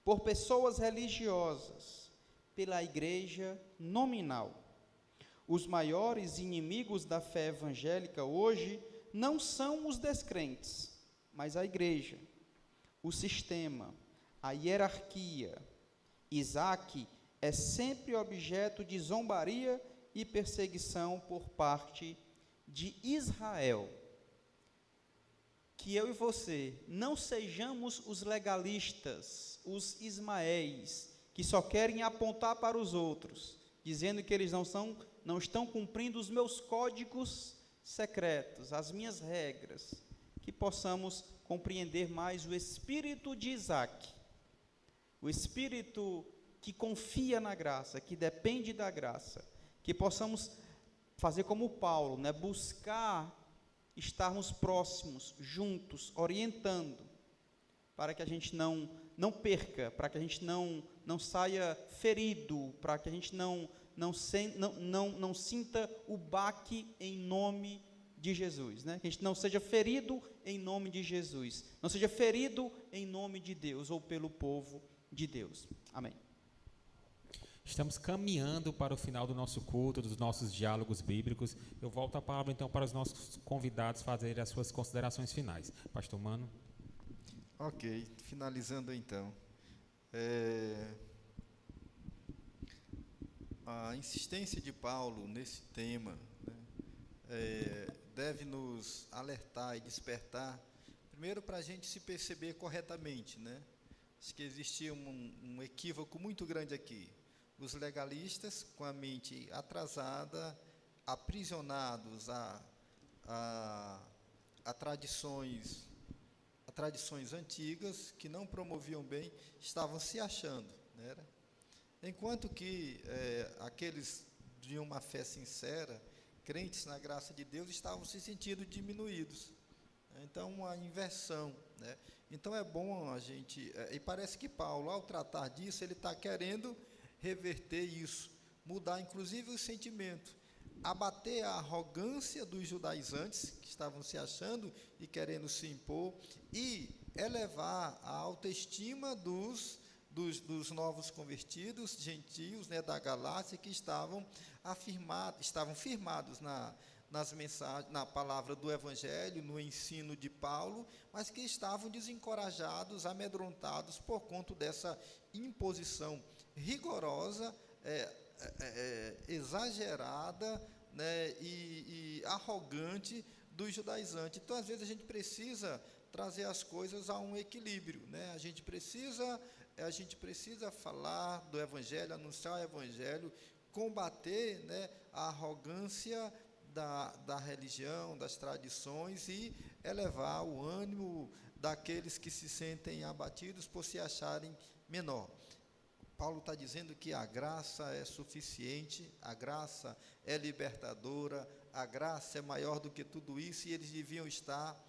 C: por pessoas religiosas, pela igreja nominal. Os maiores inimigos da fé evangélica hoje não são os descrentes, mas a igreja, o sistema, a hierarquia. Isaac é sempre objeto de zombaria e perseguição por parte de Israel. Que eu e você não sejamos os legalistas, os ismaéis, que só querem apontar para os outros, dizendo que eles não estão cumprindo os meus códigos secretos, as minhas regras, que possamos compreender mais o espírito de Isaac, o espírito que confia na graça, que depende da graça, que possamos fazer como Paulo, né, buscar estarmos próximos, juntos, orientando, para que a gente não perca, para que a gente não saia ferido, para que a gente não sinta o baque em nome de Jesus, né? Que a gente não seja ferido em nome de Jesus, não seja ferido em nome de Deus ou pelo povo de Deus. Amém.
A: Estamos caminhando para o final do nosso culto, dos nossos diálogos bíblicos. Eu volto a palavra, então, para os nossos convidados fazerem as suas considerações finais. Pastor Mano.
B: Ok, finalizando então. A insistência de Paulo nesse tema, né, deve nos alertar e despertar, primeiro para a gente se perceber corretamente, né? Acho que existia um equívoco muito grande aqui. Os legalistas, com a mente atrasada, aprisionados a tradições antigas, que não promoviam bem, estavam se achando, né? Enquanto que aqueles de uma fé sincera, crentes na graça de Deus, estavam se sentindo diminuídos. Então, uma inversão, né? Então, é bom a gente... e parece que Paulo, ao tratar disso, ele está querendo reverter isso, mudar, inclusive, o sentimento, abater a arrogância dos judaizantes, que estavam se achando e querendo se impor, e elevar a autoestima dos novos convertidos, gentios, né, da Galácia, que estavam firmados nas mensagens, na palavra do Evangelho, no ensino de Paulo, mas que estavam desencorajados, amedrontados por conta dessa imposição rigorosa, exagerada, né, e arrogante dos judaizantes. Então, às vezes, a gente precisa trazer as coisas a um equilíbrio, né? A gente precisa falar do Evangelho, anunciar o Evangelho, combater, né, a arrogância da religião, das tradições, e elevar o ânimo daqueles que se sentem abatidos por se acharem menor. Paulo está dizendo que a graça é suficiente, a graça é libertadora, a graça é maior do que tudo isso, e eles deviam estar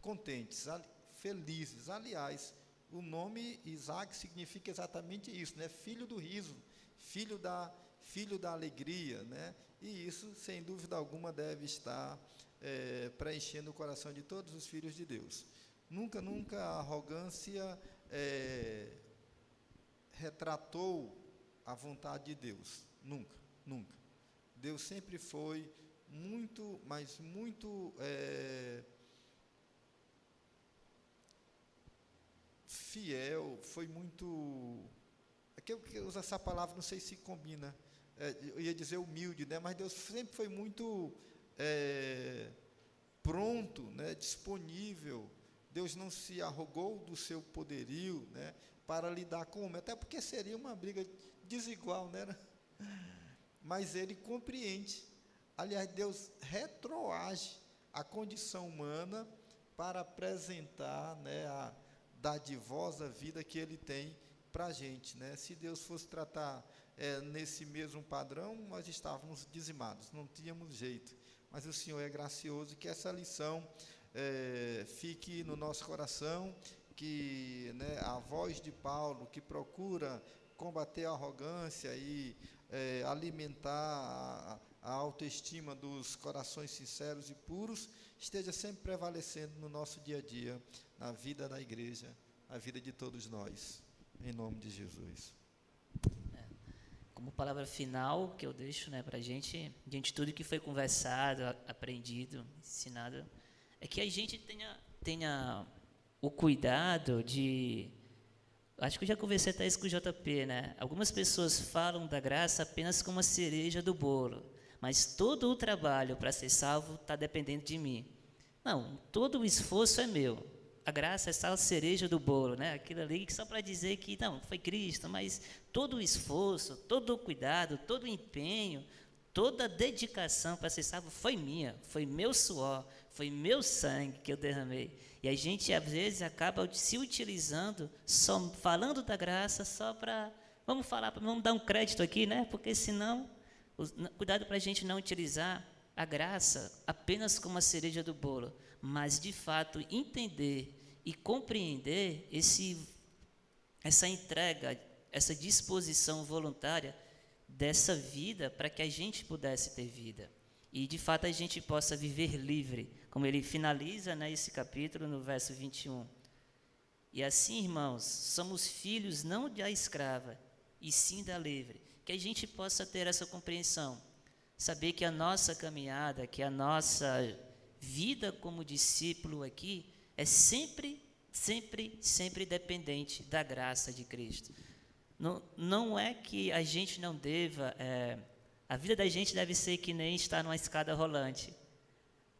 B: contentes, felizes. Aliás, o nome Isaac significa exatamente isso, né? Filho do riso, filho da alegria, né? E isso, sem dúvida alguma, deve estar preenchendo o coração de todos os filhos de Deus. Nunca a arrogância retratou a vontade de Deus. Nunca. Deus sempre foi muito, mas muito fiel, foi muito... Aqui eu uso essa palavra, não sei se combina, eu ia dizer humilde, né? Mas Deus sempre foi muito pronto, né? Disponível. Deus não se arrogou do seu poderio, né? Para lidar com o homem, até porque seria uma briga desigual, né? Mas Ele compreende. Aliás, Deus retroage a condição humana para apresentar, né, a dadivosa vida que Ele tem para a gente, né? Se Deus fosse tratar nesse mesmo padrão, nós estávamos dizimados, não tínhamos jeito. Mas o Senhor é gracioso, que essa lição fique no nosso coração, que, né, a voz de Paulo, que procura combater a arrogância e alimentar a autoestima dos corações sinceros e puros, esteja sempre prevalecendo no nosso dia a dia, na vida da igreja, na vida de todos nós, em nome de Jesus.
D: Como palavra final que eu deixo, né, para a gente, diante de tudo que foi conversado, aprendido, ensinado, é que a gente tenha o cuidado de... Acho que eu já conversei até isso com o JP, né? Algumas pessoas falam da graça apenas como a cereja do bolo, mas todo o trabalho para ser salvo está dependendo de mim. Não, todo o esforço é meu. A graça é só a cereja do bolo, né? Aquilo ali só para dizer que, não, foi Cristo, mas todo o esforço, todo o cuidado, todo o empenho, toda a dedicação para ser salvo foi minha, foi meu suor, foi meu sangue que eu derramei. E a gente, às vezes, acaba se utilizando, só falando da graça, só para... Vamos dar um crédito aqui, né? Porque senão, cuidado para a gente não utilizar a graça apenas como a cereja do bolo, mas, de fato, entender e compreender essa entrega, essa disposição voluntária dessa vida para que a gente pudesse ter vida. e de fato a gente possa viver livre, como ele finaliza, né, esse capítulo no verso 21. E assim, irmãos, somos filhos não da escrava, e sim da livre. Que a gente possa ter essa compreensão, saber que a nossa caminhada, que a nossa vida como discípulo aqui é sempre dependente da graça de Cristo. Não é que a gente não deva, a vida da gente deve ser que nem estar numa escada rolante.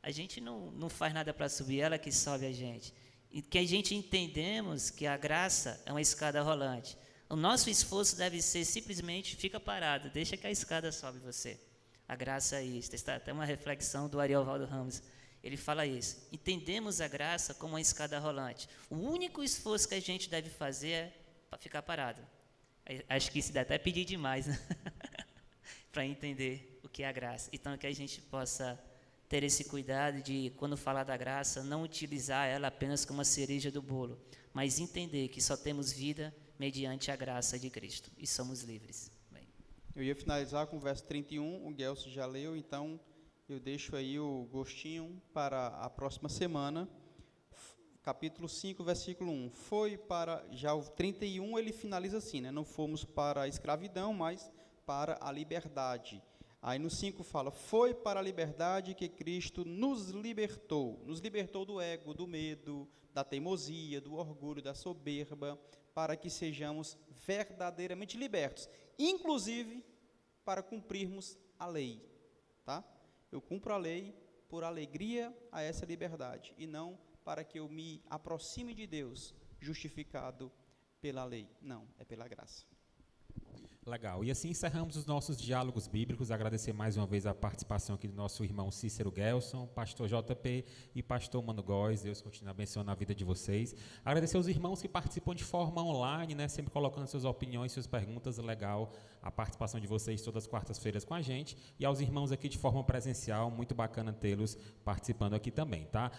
D: A gente não faz nada para subir, ela que sobe a gente. E que a gente entendemos que a graça é uma escada rolante. O nosso esforço deve ser simplesmente, fica parado, deixa que a escada sobe você. A graça é isso. Está até uma reflexão do Ariovaldo Ramos. Ele fala isso. Entendemos a graça como uma escada rolante. O único esforço que a gente deve fazer é para ficar parado. Acho que isso dá até pedir demais, né? Para entender o que é a graça. Então, que a gente possa ter esse cuidado de, quando falar da graça, não utilizar ela apenas como a cereja do bolo, mas entender que só temos vida mediante a graça de Cristo e somos livres. Bem.
C: Eu ia finalizar com o verso 31, o Gelson já leu, então eu deixo aí o gostinho para a próxima semana. Capítulo 5, versículo 1. Foi para, já o 31 ele finaliza assim, né? Não fomos para a escravidão, mas para a liberdade. Aí no 5 fala, foi para a liberdade que Cristo nos libertou do ego, do medo, da teimosia, do orgulho, da soberba, para que sejamos verdadeiramente libertos, inclusive para cumprirmos a lei, tá? Eu cumpro a lei por alegria a essa liberdade, e não para que eu me aproxime de Deus, justificado pela lei. Não, é pela graça.
A: Legal. E assim encerramos os nossos diálogos bíblicos. Agradecer mais uma vez a participação aqui do nosso irmão Cícero Gelson, pastor JP e pastor Mano Góes. Deus continue abençoando a vida de vocês. Agradecer aos irmãos que participam de forma online, né, sempre colocando suas opiniões, suas perguntas. Legal a participação de vocês todas as quartas-feiras com a gente. E aos irmãos aqui de forma presencial, muito bacana tê-los participando aqui também, tá?